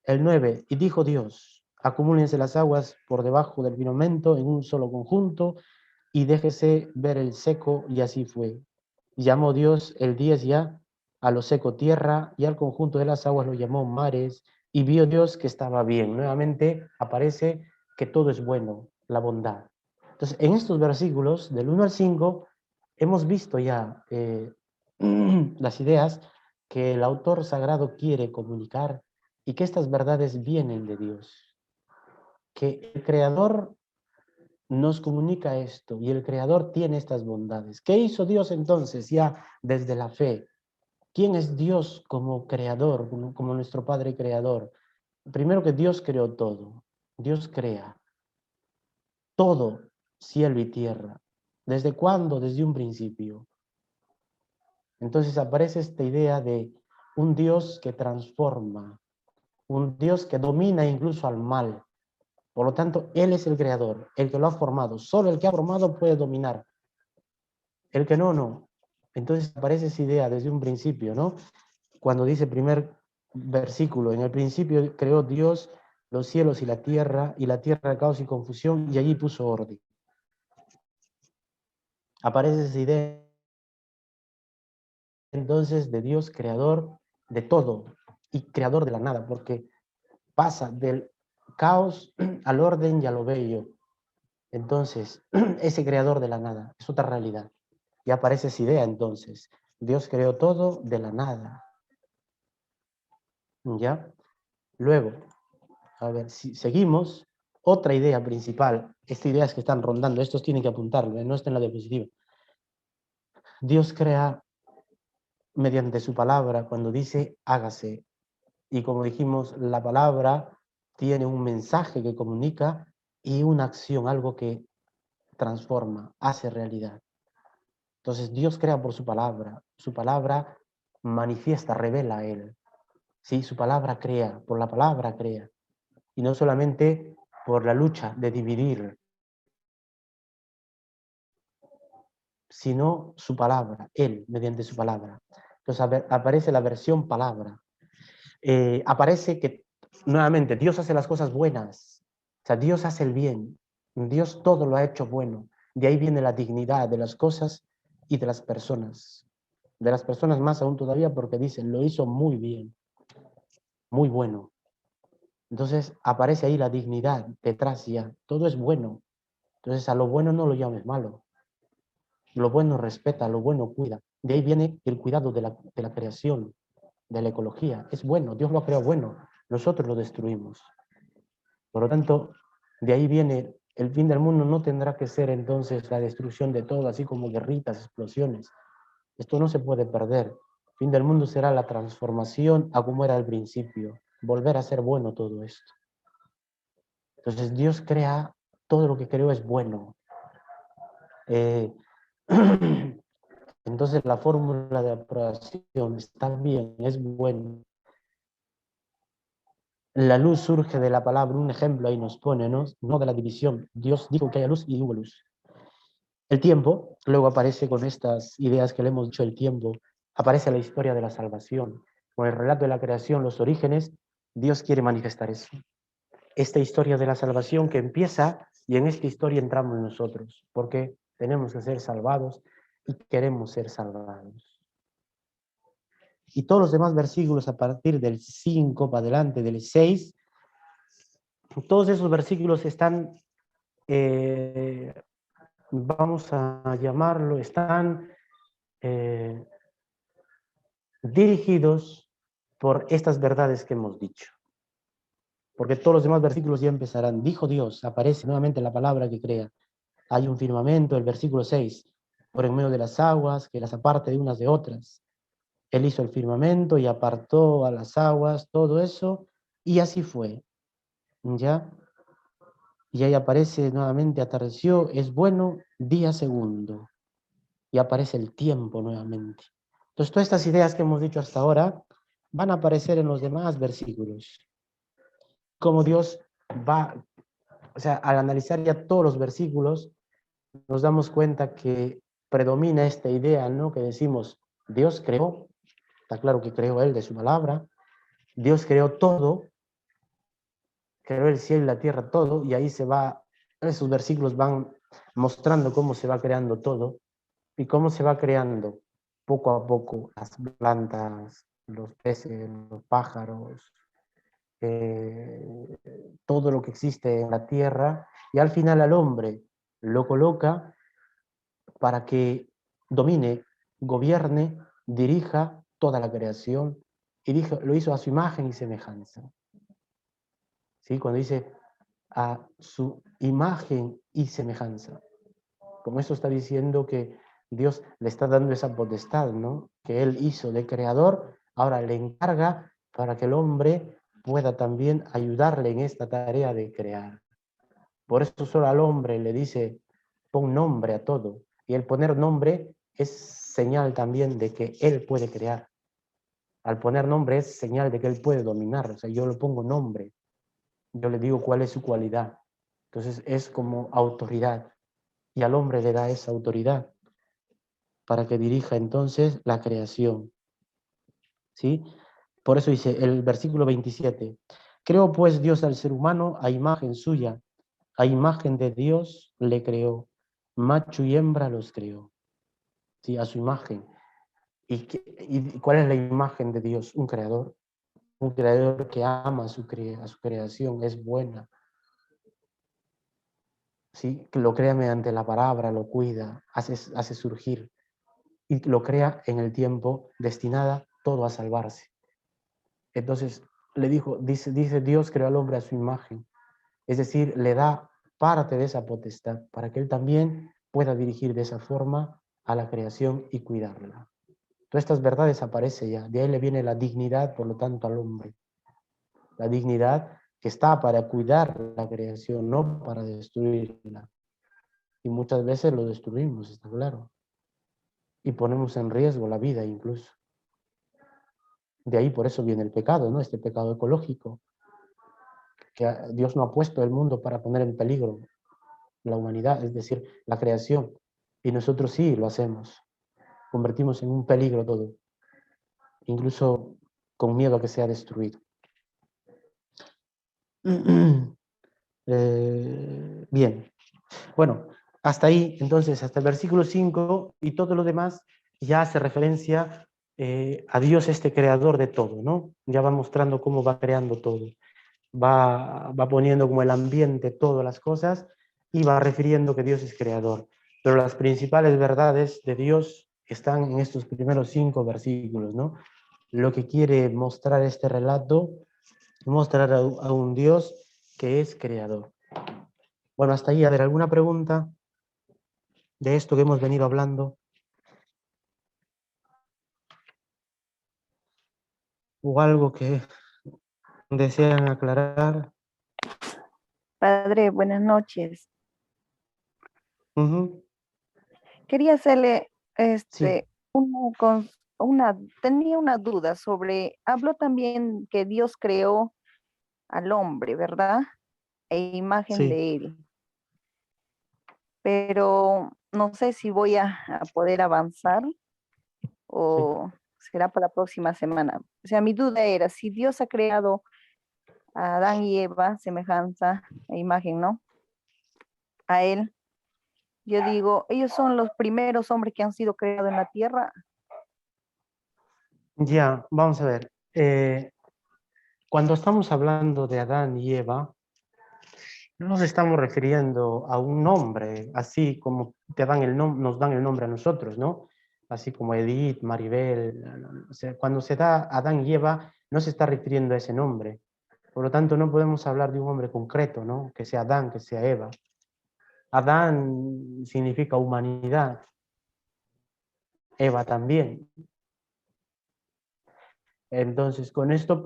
[SPEAKER 2] El 9, y dijo Dios, acumúlense las aguas por debajo del firmamento en un solo conjunto, y déjese ver el seco, y así fue. Y llamó Dios el 10 ya a lo seco tierra, y al conjunto de las aguas lo llamó mares, y vio Dios que estaba bien. Nuevamente aparece que todo es bueno, la bondad. Entonces, en estos versículos, del 1 al 5, hemos visto ya las ideas que el autor sagrado quiere comunicar y que estas verdades vienen de Dios. Que el Creador nos comunica esto y el Creador tiene estas bondades. ¿Qué hizo Dios entonces ya desde la fe? ¿Quién es Dios como creador, como nuestro Padre Creador? Primero que Dios creó todo. Dios crea todo, cielo y tierra. ¿Desde cuándo? Desde un principio. Entonces aparece esta idea de un Dios que transforma, un Dios que domina incluso al mal. Por lo tanto, Él es el creador, el que lo ha formado. Solo el que ha formado puede dominar. El que no, no. Entonces aparece esa idea desde un principio, ¿no? Cuando dice el primer versículo, en el principio creó Dios los cielos y la tierra caos y confusión, y allí puso orden. Aparece esa idea entonces de Dios creador de todo y creador de la nada, porque pasa del caos al orden y a lo bello. Entonces, ese creador de la nada es otra realidad. Y aparece esa idea entonces. Dios creó todo de la nada. ¿Ya? Luego, a ver, si seguimos, otra idea principal, estas ideas que están rondando, estos tienen que apuntarlo, no está en la diapositiva. Dios crea mediante su palabra cuando dice hágase. Y como dijimos, la palabra tiene un mensaje que comunica y una acción, algo que transforma, hace realidad. Entonces Dios crea por su palabra manifiesta, revela a Él. ¿Sí? Su palabra crea, por la palabra crea. Y no solamente por la lucha de dividir, sino su palabra, Él, mediante su palabra. Entonces aparece la versión palabra. Aparece que, nuevamente, Dios hace las cosas buenas. O sea, Dios hace el bien. Dios todo lo ha hecho bueno. De ahí viene la dignidad de las cosas y de las personas. De las personas más aún todavía porque dicen, lo hizo muy bien, muy bueno. Entonces aparece ahí la dignidad detrás ya. Todo es bueno. Entonces a lo bueno no lo llames malo. Lo bueno respeta, lo bueno cuida. De ahí viene el cuidado de la creación, de la ecología. Es bueno, Dios lo ha creado bueno. Nosotros lo destruimos. Por lo tanto, de ahí viene el fin del mundo. No tendrá que ser entonces la destrucción de todo, así como guerritas, explosiones. Esto no se puede perder. El fin del mundo será la transformación a como era al principio. Volver a ser bueno todo esto. Entonces Dios crea, todo lo que creó es bueno. Entonces la fórmula de aprobación está bien, es bueno. La luz surge de la palabra, un ejemplo ahí nos pone, ¿no? No de la división. Dios dijo que haya luz y hubo luz. El tiempo, luego aparece con estas ideas que le hemos dicho, el tiempo, aparece la historia de la salvación. Con el relato de la creación, los orígenes, Dios quiere manifestar eso. Esta historia de la salvación que empieza, y en esta historia entramos nosotros, porque tenemos que ser salvados y queremos ser salvados. Y todos los demás versículos a partir del 5 para adelante, del 6, todos esos versículos están, vamos a llamarlo, están dirigidos por estas verdades que hemos dicho. Porque todos los demás versículos ya empezarán. Dijo Dios, aparece nuevamente la palabra que crea. Hay un firmamento, el versículo 6, por en medio de las aguas, que las aparte de unas de otras. Él hizo el firmamento y apartó a las aguas, todo eso, y así fue. ¿Ya? Y ahí aparece nuevamente, atardeció, es bueno, día segundo. Y aparece el tiempo nuevamente. Entonces, todas estas ideas que hemos dicho hasta ahora van a aparecer en los demás versículos. Como Dios va, o sea, al analizar ya todos los versículos, nos damos cuenta que predomina esta idea, ¿no? Que decimos, Dios creó está claro que creó Él de su palabra. Dios creó todo, creó el cielo y la tierra, todo, y ahí esos versículos van mostrando cómo se va creando todo, y cómo se va creando poco a poco las plantas, los peces, los pájaros, todo lo que existe en la tierra, y al final al hombre lo coloca para que domine, gobierne, dirija toda la creación, y lo hizo a su imagen y semejanza. ¿Sí? Cuando dice a su imagen y semejanza, como eso está diciendo que Dios le está dando esa potestad, ¿no? Que Él hizo de creador, ahora le encarga para que el hombre pueda también ayudarle en esta tarea de crear. Por eso solo al hombre le dice, pon nombre a todo. Y el poner nombre es señal también de que Él puede crear. Al poner nombre es señal de que Él puede dominar. O sea, yo le pongo nombre. Yo le digo cuál es su cualidad. Entonces es como autoridad. Y al hombre le da esa autoridad para que dirija entonces la creación. ¿Sí? Por eso dice el versículo 27. Creó pues Dios al ser humano a imagen suya. A imagen de Dios le creó. Macho y hembra los creó. ¿Sí? A su imagen. ¿Y cuál es la imagen de Dios? Un creador. Un creador que ama a su creación, es buena. ¿Sí? Que lo crea mediante la palabra, lo cuida, hace surgir. Y lo crea en el tiempo destinada todo a salvarse. Entonces, dice Dios creó al hombre a su imagen. Es decir, le da parte de esa potestad para que él también pueda dirigir de esa forma a la creación y cuidarla. Todas estas verdades aparecen ya. De ahí le viene la dignidad, por lo tanto, al hombre. La dignidad que está para cuidar la creación, no para destruirla. Y muchas veces lo destruimos, está claro. Y ponemos en riesgo la vida incluso. De ahí por eso viene el pecado, ¿no? Este pecado ecológico. Que Dios no ha puesto el mundo para poner en peligro la humanidad, es decir, la creación. Y nosotros sí lo hacemos. Convertimos en un peligro todo. Incluso con miedo a que sea destruido. Bien. Bueno, hasta ahí, entonces, hasta el versículo 5 y todo lo demás ya hace referencia a Dios, este creador de todo, ¿no? Ya va mostrando cómo va creando todo. Va poniendo como el ambiente, todas las cosas, y va refiriendo que Dios es creador. Pero las principales verdades de Dios están en estos primeros 5 versículos, ¿no? Lo que quiere mostrar este relato, mostrar a un Dios que es creador. Bueno, hasta ahí, a ver, ¿alguna pregunta de esto que hemos venido hablando? ¿O algo que desean aclarar?
[SPEAKER 10] Padre, buenas noches.
[SPEAKER 2] Uh-huh.
[SPEAKER 10] Quería hacerle
[SPEAKER 2] Sí.
[SPEAKER 10] tenía una duda sobre, habló también que Dios creó al hombre, ¿verdad? E imagen
[SPEAKER 2] Sí.
[SPEAKER 10] de él. Pero no sé si voy a poder avanzar o será para la próxima semana. O sea, mi duda era, si Dios ha creado a Adán y Eva, semejanza e imagen, ¿no? A él. Yo digo, ellos son los primeros hombres que han sido creados en la tierra.
[SPEAKER 2] Ya, vamos a ver. Cuando estamos hablando de Adán y Eva, no nos estamos refiriendo a un nombre, así como nos dan el nombre a nosotros, ¿no? Así como Edith, Maribel. O sea, cuando se da Adán y Eva, no se está refiriendo a ese nombre. Por lo tanto, no podemos hablar de un hombre concreto, ¿no? Que sea Adán, que sea Eva. Adán significa humanidad. Eva también. Entonces, con esto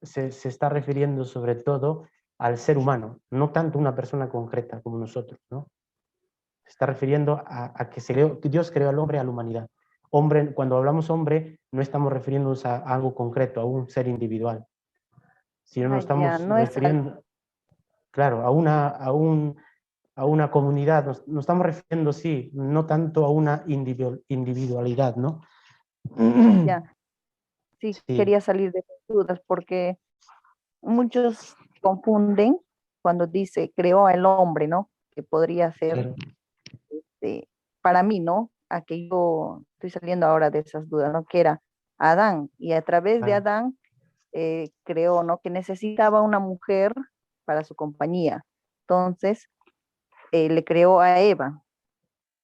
[SPEAKER 2] se está refiriendo sobre todo al ser humano, no tanto una persona concreta como nosotros, ¿no? Se está refiriendo a que Dios creó al hombre, a la humanidad. Hombre, cuando hablamos hombre, no estamos refiriéndonos a algo concreto, a un ser individual, sino nos estamos refiriendo, claro, a una comunidad, nos estamos refiriendo, sí, no tanto a una individualidad, ¿no?
[SPEAKER 10] Ya. sí,
[SPEAKER 2] Sí,
[SPEAKER 10] quería salir de esas dudas porque muchos confunden cuando dice creó al hombre, ¿no? Que podría ser,
[SPEAKER 2] claro.
[SPEAKER 10] para mí, ¿no? A que yo estoy saliendo ahora de esas dudas, ¿no? Que era Adán, y a través de
[SPEAKER 2] Ah,
[SPEAKER 10] Adán creó, ¿no? Que necesitaba una mujer para su compañía. Entonces, le creó a Eva.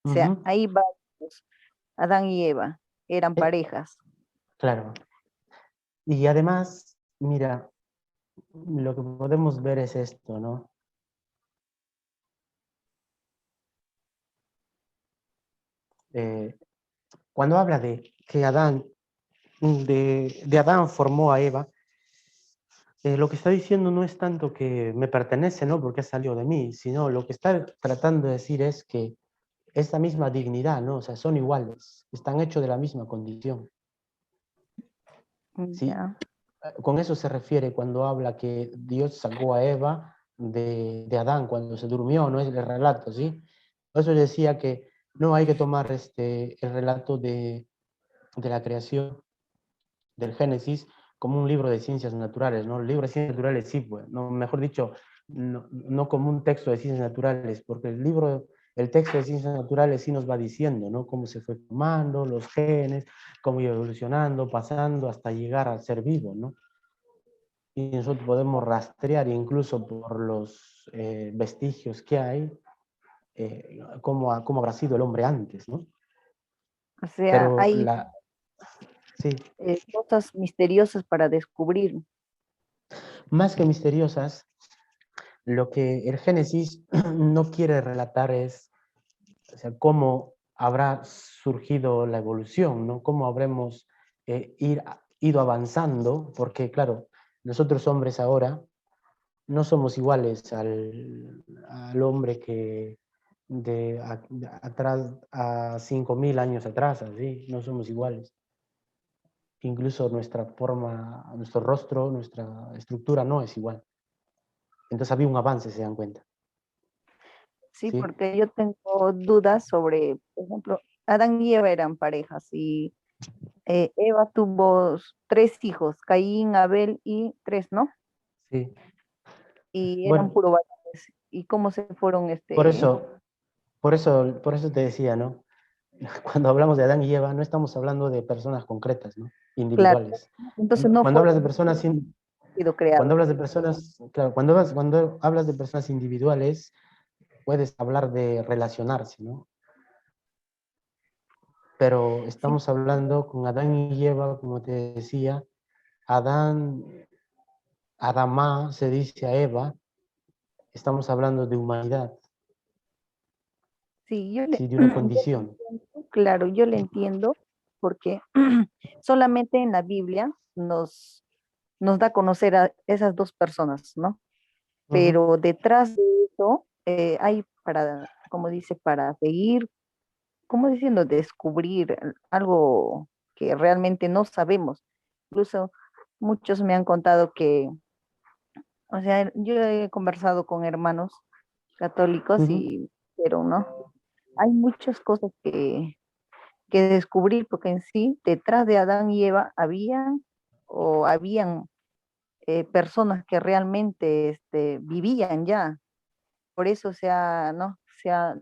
[SPEAKER 10] O sea,
[SPEAKER 2] ujú,
[SPEAKER 10] ahí va, pues, Adán y Eva eran
[SPEAKER 2] eh,
[SPEAKER 10] parejas.
[SPEAKER 2] claro. Y además, mira, lo que podemos ver es esto, ¿no? Eh, Cuando habla de que Adán, de Adán formó a Eva, lo que está diciendo no es tanto que me pertenece, ¿no? Porque salió de mí, sino lo que está tratando de decir es que esa misma dignidad, ¿no? O sea, son iguales, están hechos de la misma condición, ¿sí?
[SPEAKER 10] Ya.
[SPEAKER 2] Con eso se refiere cuando habla que Dios sacó a Eva de Adán cuando se durmió, no es el relato, ¿sí? Por eso decía que no hay que tomar el relato de la creación del Génesis como un libro de ciencias naturales, ¿no? El libro de ciencias naturales sí, pues, no, mejor dicho, no como un texto de ciencias naturales, porque el texto de ciencias naturales sí nos va diciendo, ¿no? Cómo se fue formando, los genes, cómo iba evolucionando, pasando hasta llegar a ser vivo, ¿no? Y nosotros podemos rastrear incluso por los vestigios que hay, cómo habrá sido el hombre antes, ¿no?
[SPEAKER 10] O sea,
[SPEAKER 2] Pero
[SPEAKER 10] hay
[SPEAKER 2] sí,
[SPEAKER 10] cosas misteriosas para descubrir.
[SPEAKER 2] más que misteriosas, lo que el Génesis no quiere relatar es, o sea, cómo habrá surgido la evolución, ¿no? Cómo habremos ido avanzando, porque claro, nosotros hombres ahora no somos iguales al hombre que atrás, a 5.000 años atrás, así, no somos iguales. Incluso nuestra forma, nuestro rostro, nuestra estructura no es igual. Entonces había un avance, se dan cuenta.
[SPEAKER 10] Sí,
[SPEAKER 2] ¿Sí?
[SPEAKER 10] porque yo tengo dudas sobre, por ejemplo, Adán y Eva eran parejas y Eva tuvo 3 hijos, Caín, Abel y 3, ¿no?
[SPEAKER 2] Sí.
[SPEAKER 10] Y eran
[SPEAKER 2] Bueno,
[SPEAKER 10] puro varones. ¿Y cómo se fueron
[SPEAKER 2] por eso, por eso te decía, ¿no? Cuando hablamos de Adán y Eva, no estamos hablando de personas concretas, ¿no?
[SPEAKER 10] Claro,
[SPEAKER 2] Individuales.
[SPEAKER 10] entonces no
[SPEAKER 2] Cuando hablas de
[SPEAKER 10] fueron
[SPEAKER 2] personas,
[SPEAKER 10] sido
[SPEAKER 2] cuando
[SPEAKER 10] creados.
[SPEAKER 2] hablas de personas, claro, cuando hablas de personas individuales, puedes hablar de relacionarse, ¿no? Pero
[SPEAKER 10] Sí,
[SPEAKER 2] estamos hablando con Adán y Eva, como te decía, Adán, Adamá se dice a Eva, estamos hablando de humanidad,
[SPEAKER 10] sí, yo le,
[SPEAKER 2] ¿sí? De una
[SPEAKER 10] yo le
[SPEAKER 2] condición.
[SPEAKER 10] entiendo, claro, yo le entiendo porque solamente en la Biblia nos da a conocer a esas 2 personas, ¿no?
[SPEAKER 2] Ujú,
[SPEAKER 10] Pero detrás de eso hay para, como dice, para seguir, como diciendo, descubrir algo que realmente no sabemos. Incluso muchos me han contado que, o sea, yo he conversado con hermanos católicos
[SPEAKER 2] ujú.
[SPEAKER 10] pero no, hay muchas cosas que descubrir porque en sí, detrás de Adán y Eva habían personas que realmente vivían ya. Por eso ¿no?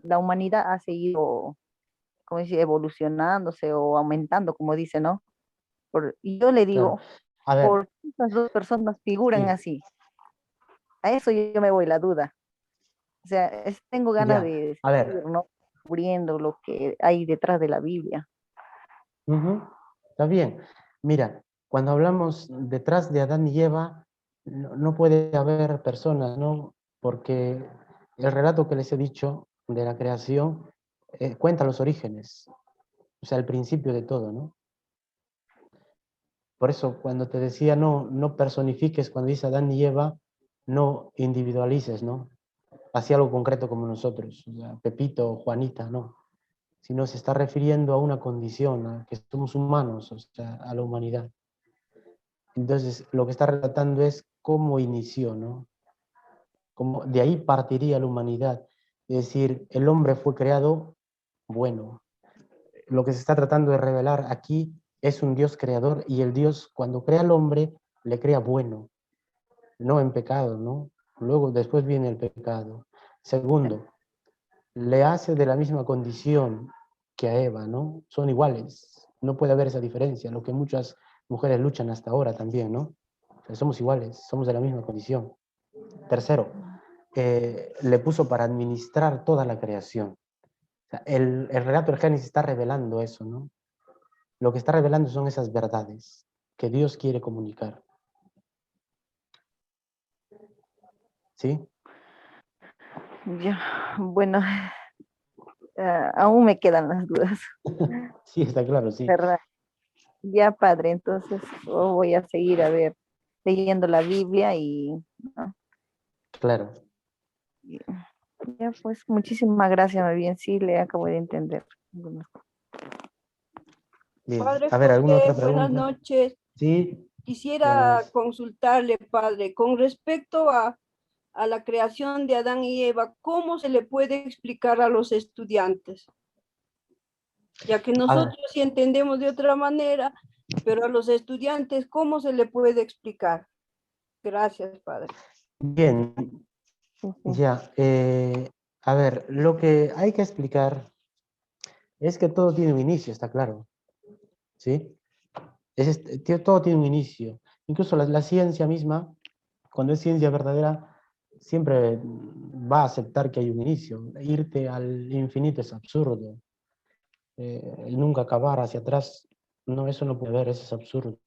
[SPEAKER 10] La humanidad ha seguido, como dice, evolucionándose o aumentando, como dice, ¿no? Y yo le
[SPEAKER 2] Claro.
[SPEAKER 10] digo,
[SPEAKER 2] A ver,
[SPEAKER 10] ¿por qué estas 2 personas figuran
[SPEAKER 2] sí,
[SPEAKER 10] así? A eso yo me voy la duda. O sea, tengo ganas
[SPEAKER 2] ya.
[SPEAKER 10] de
[SPEAKER 2] A
[SPEAKER 10] seguir,
[SPEAKER 2] ver,
[SPEAKER 10] ¿no? Descubriendo lo que hay detrás de la Biblia.
[SPEAKER 2] ujú, está bien. Mira, cuando hablamos detrás de Adán y Eva, no puede haber personas, ¿no? Porque el relato que les he dicho de la creación cuenta los orígenes, o sea, el principio de todo, ¿no? Por eso, cuando te decía no personifiques, cuando dice Adán y Eva, no individualices, ¿no? Hacia algo concreto como nosotros, o sea, Pepito o Juanita, no. Sino se está refiriendo a una condición, a que somos humanos, o sea, a la humanidad. Entonces, lo que está relatando es cómo inició, ¿no? Como de ahí partiría la humanidad. Es decir, el hombre fue creado bueno. Lo que se está tratando de revelar aquí es un Dios creador y el Dios cuando crea al hombre le crea bueno, no en pecado, ¿no? Luego después viene el pecado. Segundo, le hace de la misma condición que a Eva, ¿no? Son iguales, no puede haber esa diferencia, lo que muchas mujeres luchan hasta ahora también, ¿no? O sea, somos iguales, somos de la misma condición. Tercero, le puso para administrar toda la creación. O sea, el relato del Génesis está revelando eso, ¿no? Lo que está revelando son esas verdades que Dios quiere comunicar. ¿Sí?
[SPEAKER 10] Ya, bueno, aún me quedan las dudas,
[SPEAKER 2] Sí, está claro, sí.
[SPEAKER 10] ¿verdad? Ya, padre, entonces voy a seguir, a ver, leyendo la Biblia y, ¿no?
[SPEAKER 2] Claro.
[SPEAKER 10] Ya, pues, muchísimas gracias, muy bien, sí, le acabo de entender.
[SPEAKER 2] Bien.
[SPEAKER 4] Padre
[SPEAKER 2] A ver, ¿alguna
[SPEAKER 4] José,
[SPEAKER 2] otra pregunta?
[SPEAKER 4] buenas noches.
[SPEAKER 2] Sí.
[SPEAKER 4] Quisiera consultarle, padre, con respecto a la creación de Adán y Eva, ¿cómo se le puede explicar a los estudiantes? Ya que nosotros sí entendemos de otra manera, pero a los estudiantes, ¿cómo se le puede explicar? Gracias, padre.
[SPEAKER 2] Bien. Ya. A ver, lo que hay que explicar es que todo tiene un inicio, está claro. ¿Sí? Todo tiene un inicio. Incluso la ciencia misma, cuando es ciencia verdadera, siempre va a aceptar que hay un inicio. Irte al infinito es absurdo. Nunca acabar hacia atrás, no, eso no puede haber, eso es absurdo.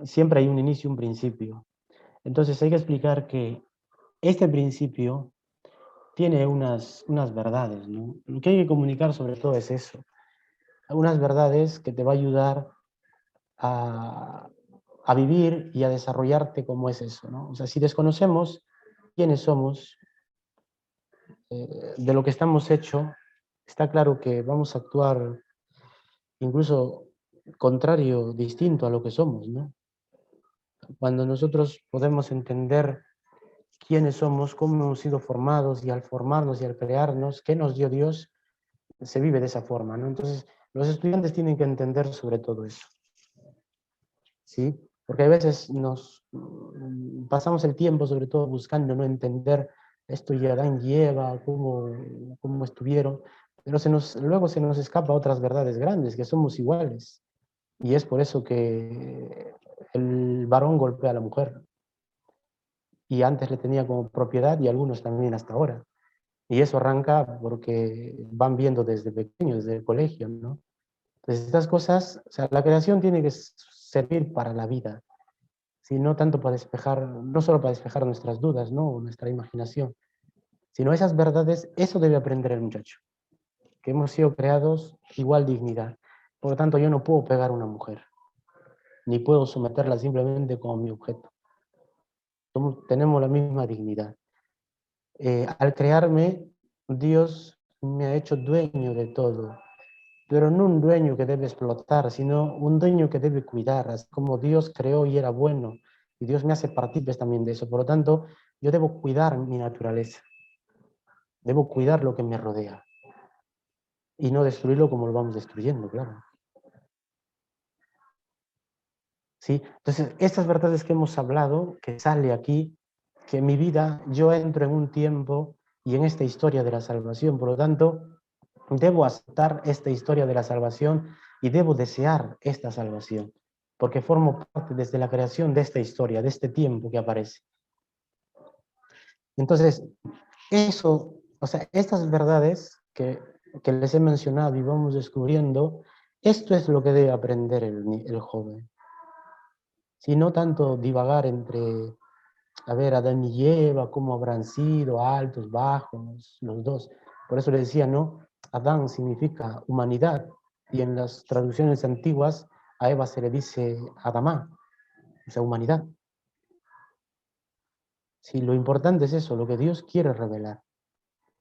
[SPEAKER 2] Siempre hay un inicio y un principio. Entonces hay que explicar que este principio tiene unas verdades, ¿no? Lo que hay que comunicar sobre todo es eso. Unas verdades que te va a ayudar a vivir y a desarrollarte como es eso, ¿no? O sea, si desconocemos quiénes somos, de lo que estamos hechos, está claro que vamos a actuar incluso contrario, distinto a lo que somos, ¿no? Cuando nosotros podemos entender quiénes somos, cómo hemos sido formados y al formarnos y al crearnos, qué nos dio Dios, se vive de esa forma, ¿no? Entonces, los estudiantes tienen que entender sobre todo eso, ¿sí? Porque a veces nos pasamos el tiempo sobre todo buscando no entender esto y Adán y Eva, cómo estuvieron, pero luego se nos escapa otras verdades grandes, que somos iguales. Y es por eso que el varón golpea a la mujer. Y antes le tenía como propiedad y algunos también hasta ahora. Y eso arranca porque van viendo desde pequeños, desde el colegio, ¿no? Entonces estas cosas, o sea, la creación tiene que servir para la vida, ¿sí? No tanto para despejar, no solo para despejar nuestras dudas, ¿no? Nuestra imaginación, sino esas verdades, eso debe aprender el muchacho, que hemos sido creados igual dignidad. Por lo tanto, yo no puedo pegar a una mujer, ni puedo someterla simplemente como mi objeto. Tenemos la misma dignidad. Al crearme, Dios me ha hecho dueño de todo, pero no un dueño que debe explotar, sino un dueño que debe cuidar, así como Dios creó y era bueno, y Dios me hace partícipes también de eso. Por lo tanto, yo debo cuidar mi naturaleza, debo cuidar lo que me rodea, y no destruirlo como lo vamos destruyendo, claro. ¿Sí? Entonces, estas verdades que hemos hablado, que sale aquí, que en mi vida yo entro en un tiempo y en esta historia de la salvación, por lo tanto, debo aceptar esta historia de la salvación y debo desear esta salvación, porque formo parte desde la creación de esta historia, de este tiempo que aparece. Entonces, eso, o sea, estas verdades que les he mencionado y vamos descubriendo, esto es lo que debe aprender el joven. Si no tanto divagar entre, a ver, Adán y Eva, cómo habrán sido, altos, bajos, los dos. Por eso le decía, ¿no? Adán significa humanidad, y en las traducciones antiguas a Eva se le dice Adamá, o sea, humanidad. Sí, lo importante es eso, lo que Dios quiere revelar.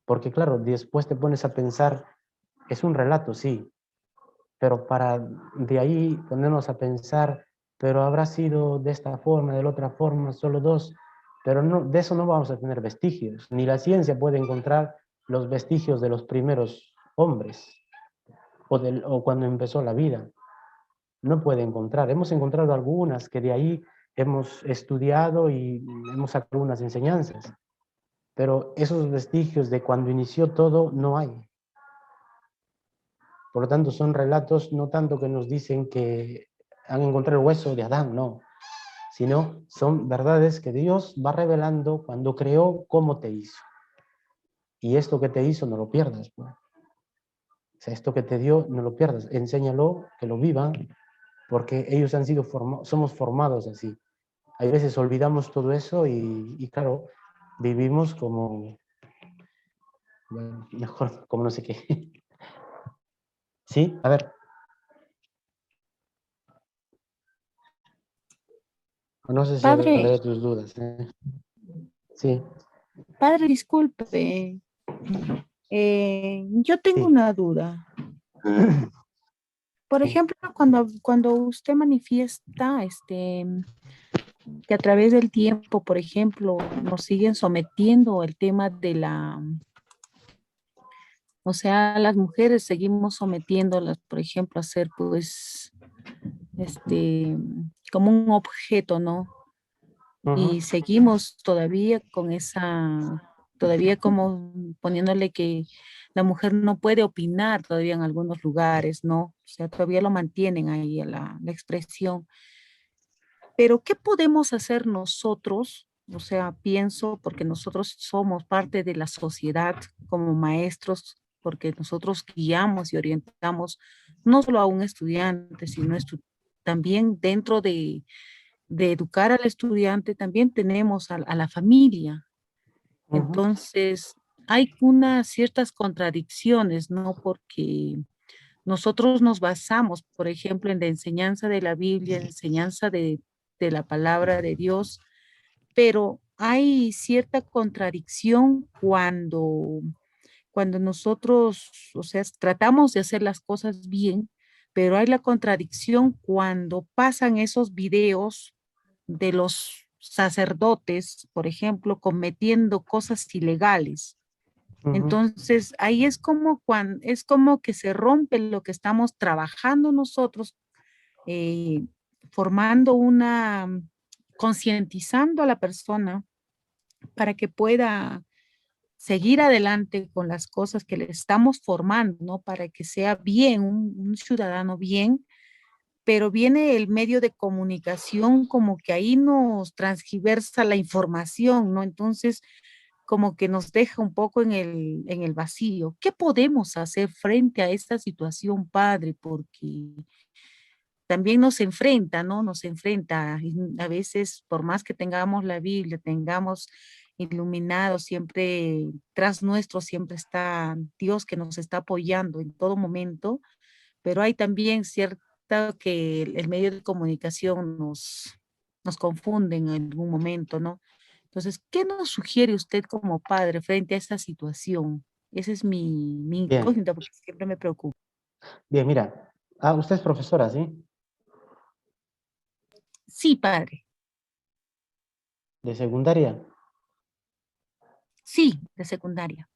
[SPEAKER 2] Porque claro, después te pones a pensar, es un relato, sí, pero para de ahí ponernos a pensar, pero habrá sido de esta forma, de la otra forma, solo dos, pero no, de eso no vamos a tener vestigios, ni la ciencia puede encontrar los vestigios de los primeros hombres, o cuando empezó la vida. no puede encontrar. Hemos encontrado algunas que de ahí hemos estudiado y hemos sacado unas enseñanzas, pero esos vestigios de cuando inició todo no hay. Por lo tanto, son relatos no tanto que nos dicen que han encontrado el hueso de Adán, no, sino son verdades que Dios va revelando cuando creó cómo te hizo. Y esto que te hizo no lo pierdas, pues. O sea, esto que te dio no lo pierdas, enséñalo, que lo vivan, porque ellos han sido somos formados así. Hay veces olvidamos todo eso y claro, vivimos como, bueno, mejor, como no sé qué. ¿Sí? A ver. No sé si
[SPEAKER 11] Padre,
[SPEAKER 2] habré tus dudas. Sí.
[SPEAKER 11] padre, disculpe. Yo tengo
[SPEAKER 2] Sí.
[SPEAKER 11] una duda. Por
[SPEAKER 2] Sí.
[SPEAKER 11] ejemplo, cuando usted manifiesta que a través del tiempo, por ejemplo, nos siguen sometiendo el tema de o sea, las mujeres seguimos sometiéndolas, por ejemplo, a ser pues, como un objeto, ¿no? Y seguimos todavía con todavía como poniéndole que la mujer no puede opinar todavía en algunos lugares, ¿no? O sea, todavía lo mantienen ahí la expresión. Pero, ¿qué podemos hacer nosotros? O sea, pienso, porque nosotros somos parte de la sociedad como maestros, porque nosotros guiamos y orientamos no solo a un estudiante, sino también dentro de educar al estudiante, también tenemos a la familia. Entonces, hay unas ciertas contradicciones, ¿no? Porque nosotros nos basamos, por ejemplo, en la enseñanza de la Biblia, en la enseñanza de la palabra de Dios, pero hay cierta contradicción cuando nosotros, o sea, tratamos de hacer las cosas bien, pero hay la contradicción cuando pasan esos videos de los sacerdotes, por ejemplo, cometiendo cosas ilegales. Entonces, ahí es como que se rompe lo que estamos trabajando nosotros, formando concientizando a la persona para que pueda seguir adelante con las cosas que le estamos formando, ¿no? Para que sea bien, un ciudadano bien, pero viene el medio de comunicación como que ahí nos transgiversa la información, ¿no? Entonces, como que nos deja un poco en el vacío. ¿Qué podemos hacer frente a esta situación, padre? Porque también nos enfrenta, ¿no? Nos enfrenta. Y a veces, por más que tengamos la Biblia, tengamos iluminado, siempre tras nuestro, siempre está Dios que nos está apoyando en todo momento, pero hay también cierto que el medio de comunicación nos confunde en algún momento, ¿no? Entonces, ¿qué nos sugiere usted como padre frente a esta situación? Esa es mi
[SPEAKER 2] Bien,
[SPEAKER 11] incógnita, porque siempre me preocupa.
[SPEAKER 2] bien, mira. Usted es profesora, ¿sí?
[SPEAKER 11] Sí, padre.
[SPEAKER 2] ¿De secundaria?
[SPEAKER 11] Sí, de secundaria.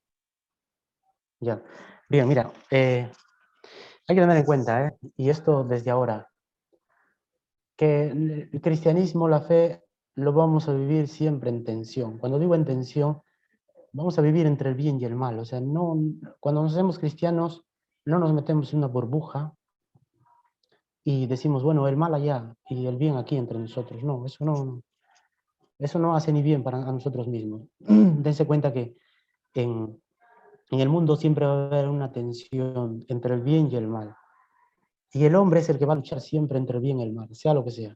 [SPEAKER 2] Ya. Bien, mira, hay que tener en cuenta, y esto desde ahora, que el cristianismo, la fe, lo vamos a vivir siempre en tensión. Cuando digo en tensión, vamos a vivir entre el bien y el mal. O sea, no, cuando nos hacemos cristianos, no nos metemos en una burbuja y decimos, bueno, el mal allá y el bien aquí entre nosotros. No, eso no hace ni bien para a nosotros mismos. Dense cuenta que en el mundo siempre va a haber una tensión entre el bien y el mal. Y el hombre es el que va a luchar siempre entre el bien y el mal, sea lo que sea.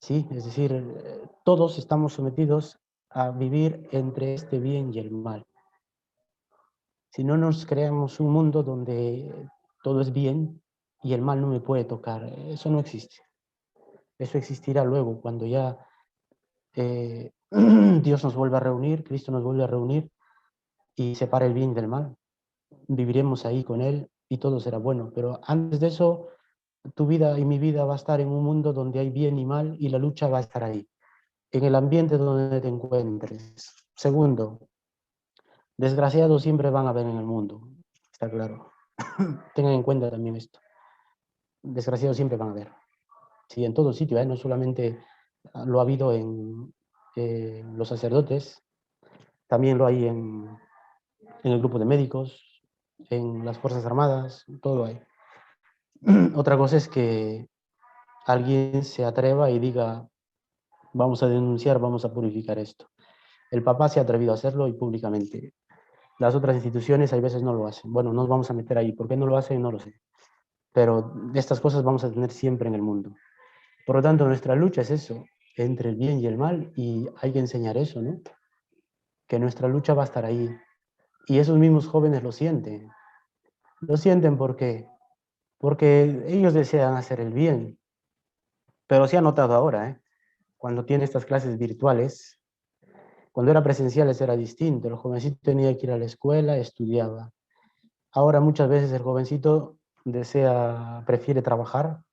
[SPEAKER 2] ¿Sí? Es decir, todos estamos sometidos a vivir entre este bien y el mal. Si no nos creamos un mundo donde todo es bien y el mal no me puede tocar, eso no existe. Eso existirá luego, cuando ya Dios nos vuelva a reunir, Cristo nos vuelve a reunir y separa el bien del mal. Viviremos ahí con Él y todo será bueno. Pero antes de eso, tu vida y mi vida va a estar en un mundo donde hay bien y mal y la lucha va a estar ahí, en el ambiente donde te encuentres. Segundo, desgraciados siempre van a haber en el mundo, está claro. Tengan en cuenta también esto. desgraciados siempre van a haber. Sí, en todo sitio, no solamente lo ha habido en los sacerdotes, también lo hay en el grupo de médicos, en las Fuerzas Armadas, todo lo hay. Otra cosa es que alguien se atreva y diga, vamos a denunciar, vamos a purificar esto. El Papa se ha atrevido a hacerlo y públicamente. Las otras instituciones hay veces no lo hacen. Bueno, nos vamos a meter ahí. ¿Por qué no lo hacen? No lo sé. Pero de estas cosas vamos a tener siempre en el mundo. Por lo tanto, nuestra lucha es eso, entre el bien y el mal, y hay que enseñar eso, ¿no? Que nuestra lucha va a estar ahí. Y esos mismos jóvenes lo sienten. Lo sienten porque ellos desean hacer el bien. Pero se ha notado ahora, cuando tiene estas clases virtuales, cuando era presenciales era distinto. El jovencito tenía que ir a la escuela, estudiaba. Ahora muchas veces el jovencito prefiere trabajar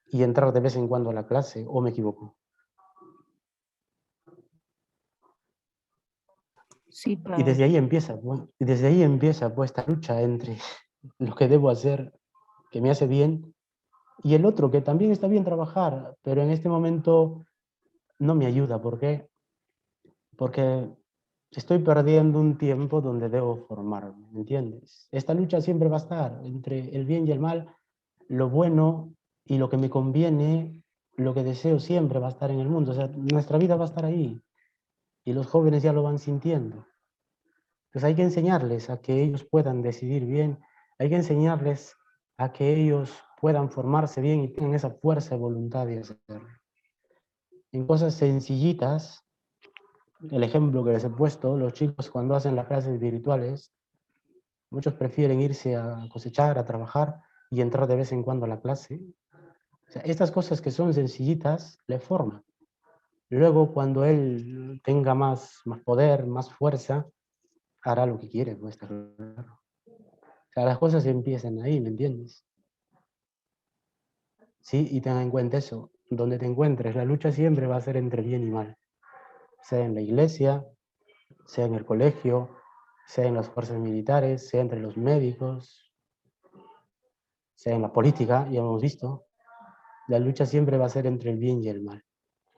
[SPEAKER 2] y entrar de vez en cuando a la clase, ¿o me equivoco?
[SPEAKER 11] Sí,
[SPEAKER 2] Y
[SPEAKER 11] padre.
[SPEAKER 2] desde ahí empieza pues esta lucha entre lo que debo hacer, que me hace bien, y el otro, que también está bien trabajar, pero en este momento no me ayuda. ¿Por qué? Porque estoy perdiendo un tiempo donde debo formarme, ¿me entiendes? Esta lucha siempre va a estar entre el bien y el mal, lo bueno y lo que me conviene, lo que deseo siempre va a estar en el mundo. O sea, nuestra vida va a estar ahí y los jóvenes ya lo van sintiendo. Pues hay que enseñarles a que ellos puedan decidir bien, hay que enseñarles a que ellos puedan formarse bien y tengan esa fuerza de voluntad de hacerlo. En cosas sencillitas, el ejemplo que les he puesto, los chicos cuando hacen las clases virtuales, muchos prefieren irse a cosechar, a trabajar y entrar de vez en cuando a la clase. O sea, estas cosas que son sencillitas le forman. Luego, cuando él tenga más poder, más fuerza, hará lo que quiere, pues está claro. O sea, las cosas empiezan ahí, ¿me entiendes? Sí, y ten en cuenta eso, donde te encuentres, la lucha siempre va a ser entre bien y mal. Sea en la iglesia, sea en el colegio, sea en las fuerzas militares, sea entre los médicos, sea en la política, ya hemos visto. La lucha siempre va a ser entre el bien y el mal.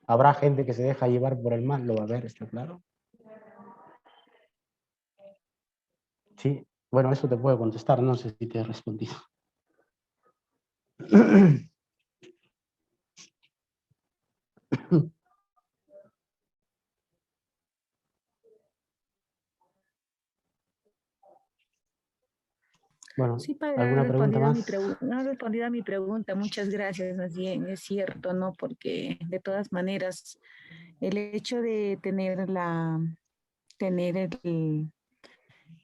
[SPEAKER 2] Habrá gente que se deja llevar por el mal, lo va a ver, ¿está claro? Sí, bueno, eso te puedo contestar, no sé si te he respondido. Bueno,
[SPEAKER 11] Sí, padre,
[SPEAKER 2] ¿alguna pregunta más?
[SPEAKER 11] ha respondido a mi pregunta. Muchas gracias, más bien, es cierto, ¿no? Porque de todas maneras, el hecho de tener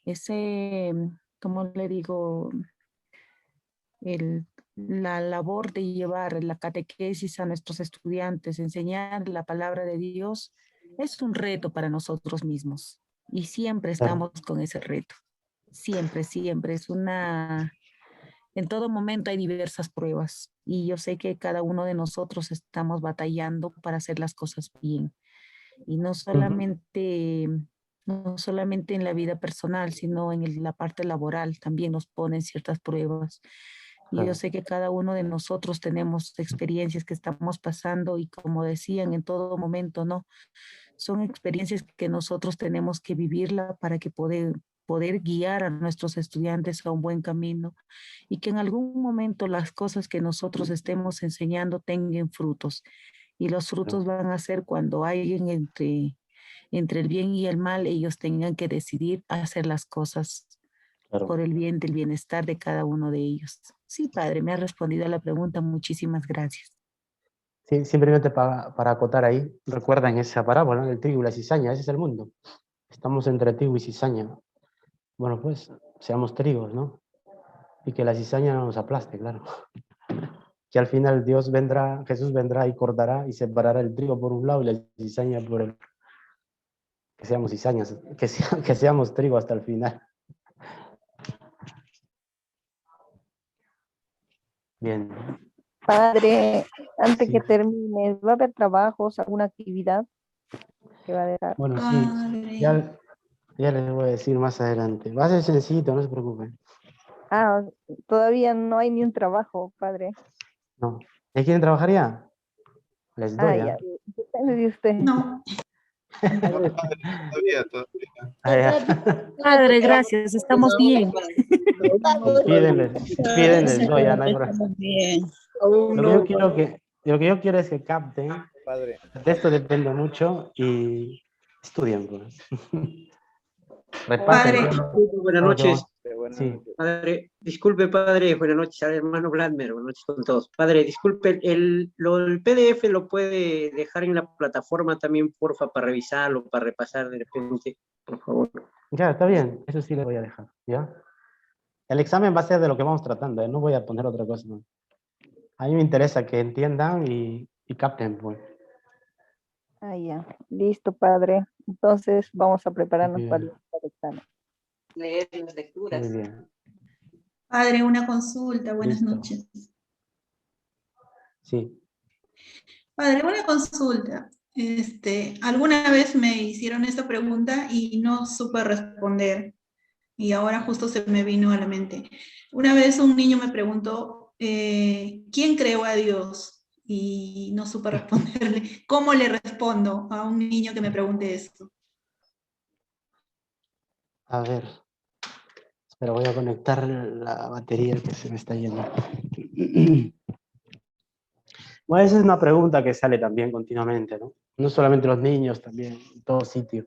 [SPEAKER 11] ese, ¿cómo le digo? La labor de llevar la catequesis a nuestros estudiantes, enseñar la palabra de Dios, es un reto para nosotros mismos. Y siempre estamos con ese reto. Siempre, siempre. En todo momento hay diversas pruebas. Y yo sé que cada uno de nosotros estamos batallando para hacer las cosas bien. Y no solamente en la vida personal, sino en la parte laboral también nos ponen ciertas pruebas. Y yo sé que cada uno de nosotros tenemos experiencias que estamos pasando y como decían en todo momento, ¿no? Son experiencias que nosotros tenemos que vivirla para que poder guiar a nuestros estudiantes a un buen camino y que en algún momento las cosas que nosotros estemos enseñando tengan frutos. Y los frutos van a ser cuando alguien entre el bien y el mal, ellos tengan que decidir hacer las cosas por el bien del bienestar de cada uno de ellos. Sí, padre, me ha respondido a la pregunta. Muchísimas gracias.
[SPEAKER 2] Sí, simplemente para acotar ahí, recuerdan esa parábola, ¿no? El trigo y la cizaña, ese es el mundo. Estamos entre trigo y cizaña. Bueno, pues seamos trigos, ¿no? Y que la cizaña no nos aplaste, claro. Que al final Jesús vendrá y cortará y separará el trigo por un lado y la cizaña por el otro. Que seamos cizañas, que seamos trigo hasta el final. Bien.
[SPEAKER 10] Padre, antes
[SPEAKER 2] Sí.
[SPEAKER 10] que termine, ¿va a haber trabajos, alguna actividad que va a dejar?
[SPEAKER 2] Bueno, sí, ya les voy a decir más adelante. Va a ser sencillito, no se preocupen.
[SPEAKER 10] Ah, todavía no hay ni un trabajo, padre.
[SPEAKER 2] No. ¿Ya quieren trabajar ya? Les doy,
[SPEAKER 10] Ya,
[SPEAKER 2] ¿ah?
[SPEAKER 10] depende de usted.
[SPEAKER 9] No.
[SPEAKER 2] Ah, ya.
[SPEAKER 11] Padre, gracias, estamos bien.
[SPEAKER 2] Pídenles doy, ya, no hay problema.
[SPEAKER 6] Aún no.
[SPEAKER 2] Lo que yo quiero es que capten.
[SPEAKER 1] Padre.
[SPEAKER 2] De esto depende mucho y estudien, pues. Repasen.
[SPEAKER 9] Padre.
[SPEAKER 12] Buenas noches.
[SPEAKER 2] Sí.
[SPEAKER 12] Padre, disculpe, padre, buenas noches, hermano Vladimir, buenas noches con todos. Padre, disculpe, el PDF lo puede dejar en la plataforma también, porfa, para revisarlo, para repasar de repente, por favor.
[SPEAKER 2] Ya, está bien, eso sí le voy a dejar, ¿ya? El examen va a ser de lo que vamos tratando, ¿eh? No voy a poner otra cosa, ¿no? A mí me interesa que entiendan y capten, pues.
[SPEAKER 10] Ya, listo, padre. Entonces vamos a prepararnos
[SPEAKER 2] Bien.
[SPEAKER 10] para el examen.
[SPEAKER 8] Leer las lecturas.
[SPEAKER 2] Muy bien.
[SPEAKER 9] Padre, una consulta. Buenas
[SPEAKER 2] Listo.
[SPEAKER 9] noches.
[SPEAKER 2] Sí.
[SPEAKER 9] Padre, una consulta. Alguna vez me hicieron esta pregunta y no supe responder. Y ahora justo se me vino a la mente. Una vez un niño me preguntó, ¿quién creó a Dios? Y no supe responderle. ¿Cómo le respondo a un niño que me pregunte esto?
[SPEAKER 2] A ver. Espera, voy a conectar la batería que se me está yendo. Bueno, esa es una pregunta que sale también continuamente, ¿no? No solamente los niños, también en todo sitio.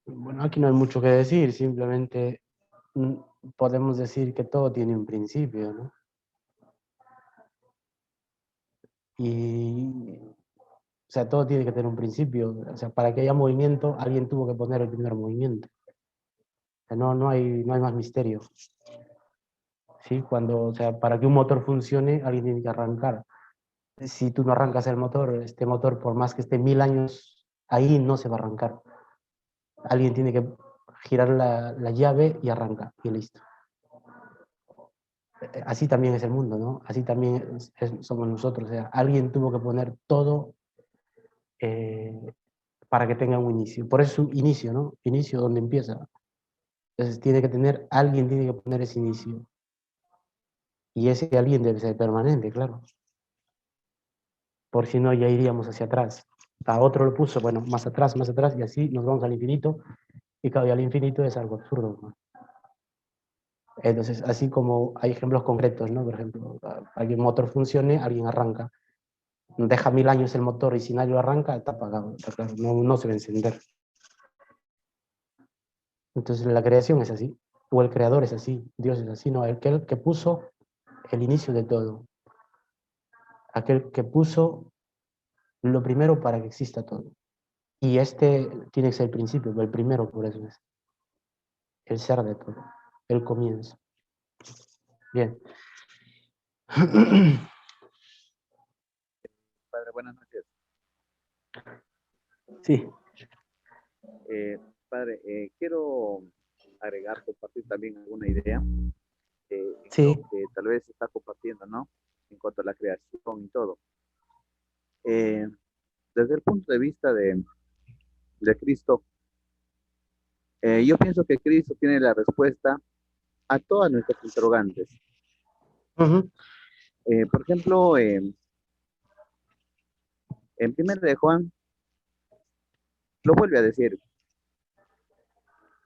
[SPEAKER 2] Bueno, aquí no hay mucho que decir, simplemente podemos decir que todo tiene un principio, ¿no? Y, o sea, todo tiene que tener un principio. O sea, para que haya movimiento, alguien tuvo que poner el primer movimiento. O sea, no hay más misterio. ¿Sí? O sea, para que un motor funcione, alguien tiene que arrancar. Si tú no arrancas el motor, este motor, por más que esté 1000 años ahí, no se va a arrancar. Alguien tiene que girar la llave y arranca, y listo. Así también es el mundo, ¿no? Así también somos nosotros. O sea, alguien tuvo que poner todo para que tenga un inicio. Por eso inicio, ¿no? Inicio donde empieza. Entonces alguien tiene que poner ese inicio. Y ese alguien debe ser permanente, claro. Por si no, ya iríamos hacia atrás. A otro lo puso, bueno, más atrás, y así nos vamos al infinito. Y claro, y al infinito es algo absurdo, ¿no? Entonces, así como hay ejemplos concretos, ¿no? Por ejemplo, para que un motor funcione, alguien arranca. Deja 1000 años el motor y si nadie lo arranca, está apagado, está claro, no se va a encender. Entonces la creación es así, o el creador es así, Dios es así, ¿no? El que puso el inicio de todo. Aquel que puso lo primero para que exista todo. Y este tiene que ser el principio, el primero, por eso es el ser de todo, el comienzo. Bien.
[SPEAKER 1] Padre, buenas noches.
[SPEAKER 2] Sí.
[SPEAKER 1] Padre, quiero agregar, compartir también alguna idea
[SPEAKER 2] Sí.
[SPEAKER 1] que tal vez se está compartiendo, ¿no? En cuanto a la creación y todo. Desde el punto de vista de Cristo, yo pienso que Cristo tiene la respuesta a todas nuestras interrogantes. Por ejemplo, en 1 de Juan, lo vuelve a decir.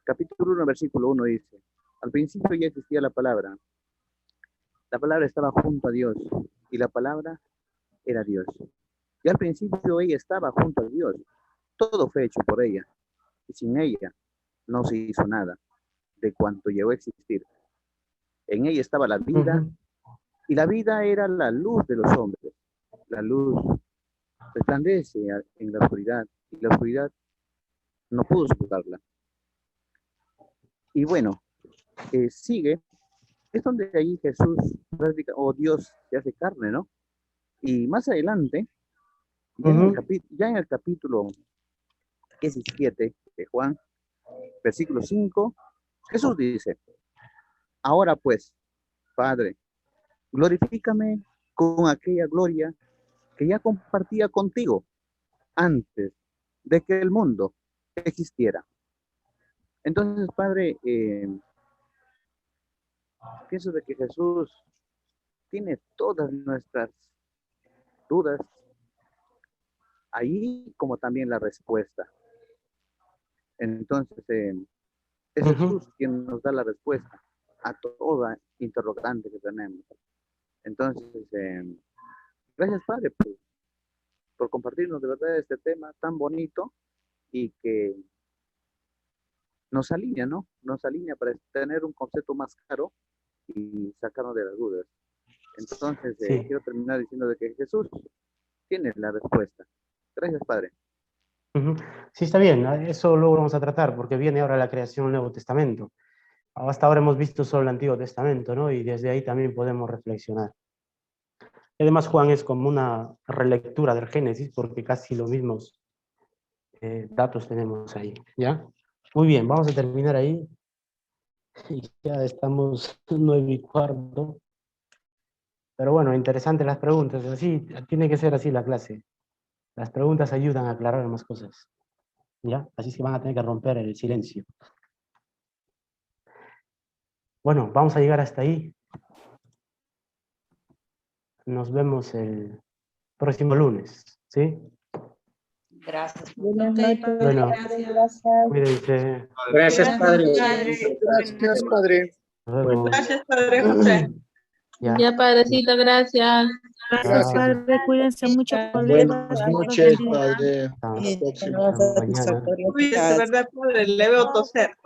[SPEAKER 1] Capítulo 1, versículo 1 dice, al principio ya existía la palabra estaba junto a Dios, y la palabra era Dios. Y al principio ella estaba junto a Dios, todo fue hecho por ella, y sin ella no se hizo nada de cuanto llegó a existir. En ella estaba la vida, y la vida era la luz de los hombres. La luz resplandece en la oscuridad, y la oscuridad no pudo soportarla. Y bueno, sigue, es donde ahí Jesús, o Dios se hace carne, ¿no? Y más adelante, ya en el capítulo 17 de Juan, versículo 5, Jesús dice, ahora pues, Padre, glorifícame con aquella gloria que ya compartía contigo antes de que el mundo existiera. Entonces, Padre, pienso de que Jesús tiene todas nuestras dudas ahí, como también la respuesta. Entonces, es Jesús quien nos da la respuesta a toda interrogante que tenemos. Entonces, gracias, Padre, por compartirnos de verdad este tema tan bonito y que nos alinea, ¿no? Nos alinea para tener un concepto más claro y sacarnos de las dudas. Entonces, quiero terminar diciendo de que Jesús tiene la respuesta. Gracias, Padre.
[SPEAKER 2] Sí, está bien, eso luego vamos a tratar, porque viene ahora la creación del Nuevo Testamento. Hasta ahora hemos visto solo el Antiguo Testamento, ¿no? Y desde ahí también podemos reflexionar. Además, Juan es como una relectura del Génesis, porque casi los mismos datos tenemos ahí, ¿ya? Muy bien, vamos a terminar ahí. Y ya estamos 9:15. Pero bueno, interesantes las preguntas. Así, tiene que ser así la clase. Las preguntas ayudan a aclarar más cosas, ¿ya? Así es que van a tener que romper el silencio. Bueno, vamos a llegar hasta ahí. Nos vemos el próximo lunes, ¿sí?
[SPEAKER 8] Gracias.
[SPEAKER 7] Buenas noches.
[SPEAKER 2] Bueno,
[SPEAKER 7] Gracias.
[SPEAKER 2] cuídense.
[SPEAKER 12] Gracias, Padre.
[SPEAKER 6] Gracias, Padre.
[SPEAKER 2] Nos vemos.
[SPEAKER 9] Gracias, Padre José.
[SPEAKER 5] Ya, Padrecito, gracias.
[SPEAKER 11] Gracias, Padre. Cuídense mucho, colegas.
[SPEAKER 6] Buenas noches, Padre.
[SPEAKER 2] Hasta
[SPEAKER 6] Hasta la próxima.
[SPEAKER 2] mañana.
[SPEAKER 9] Uy, de verdad, Padre, le veo toser.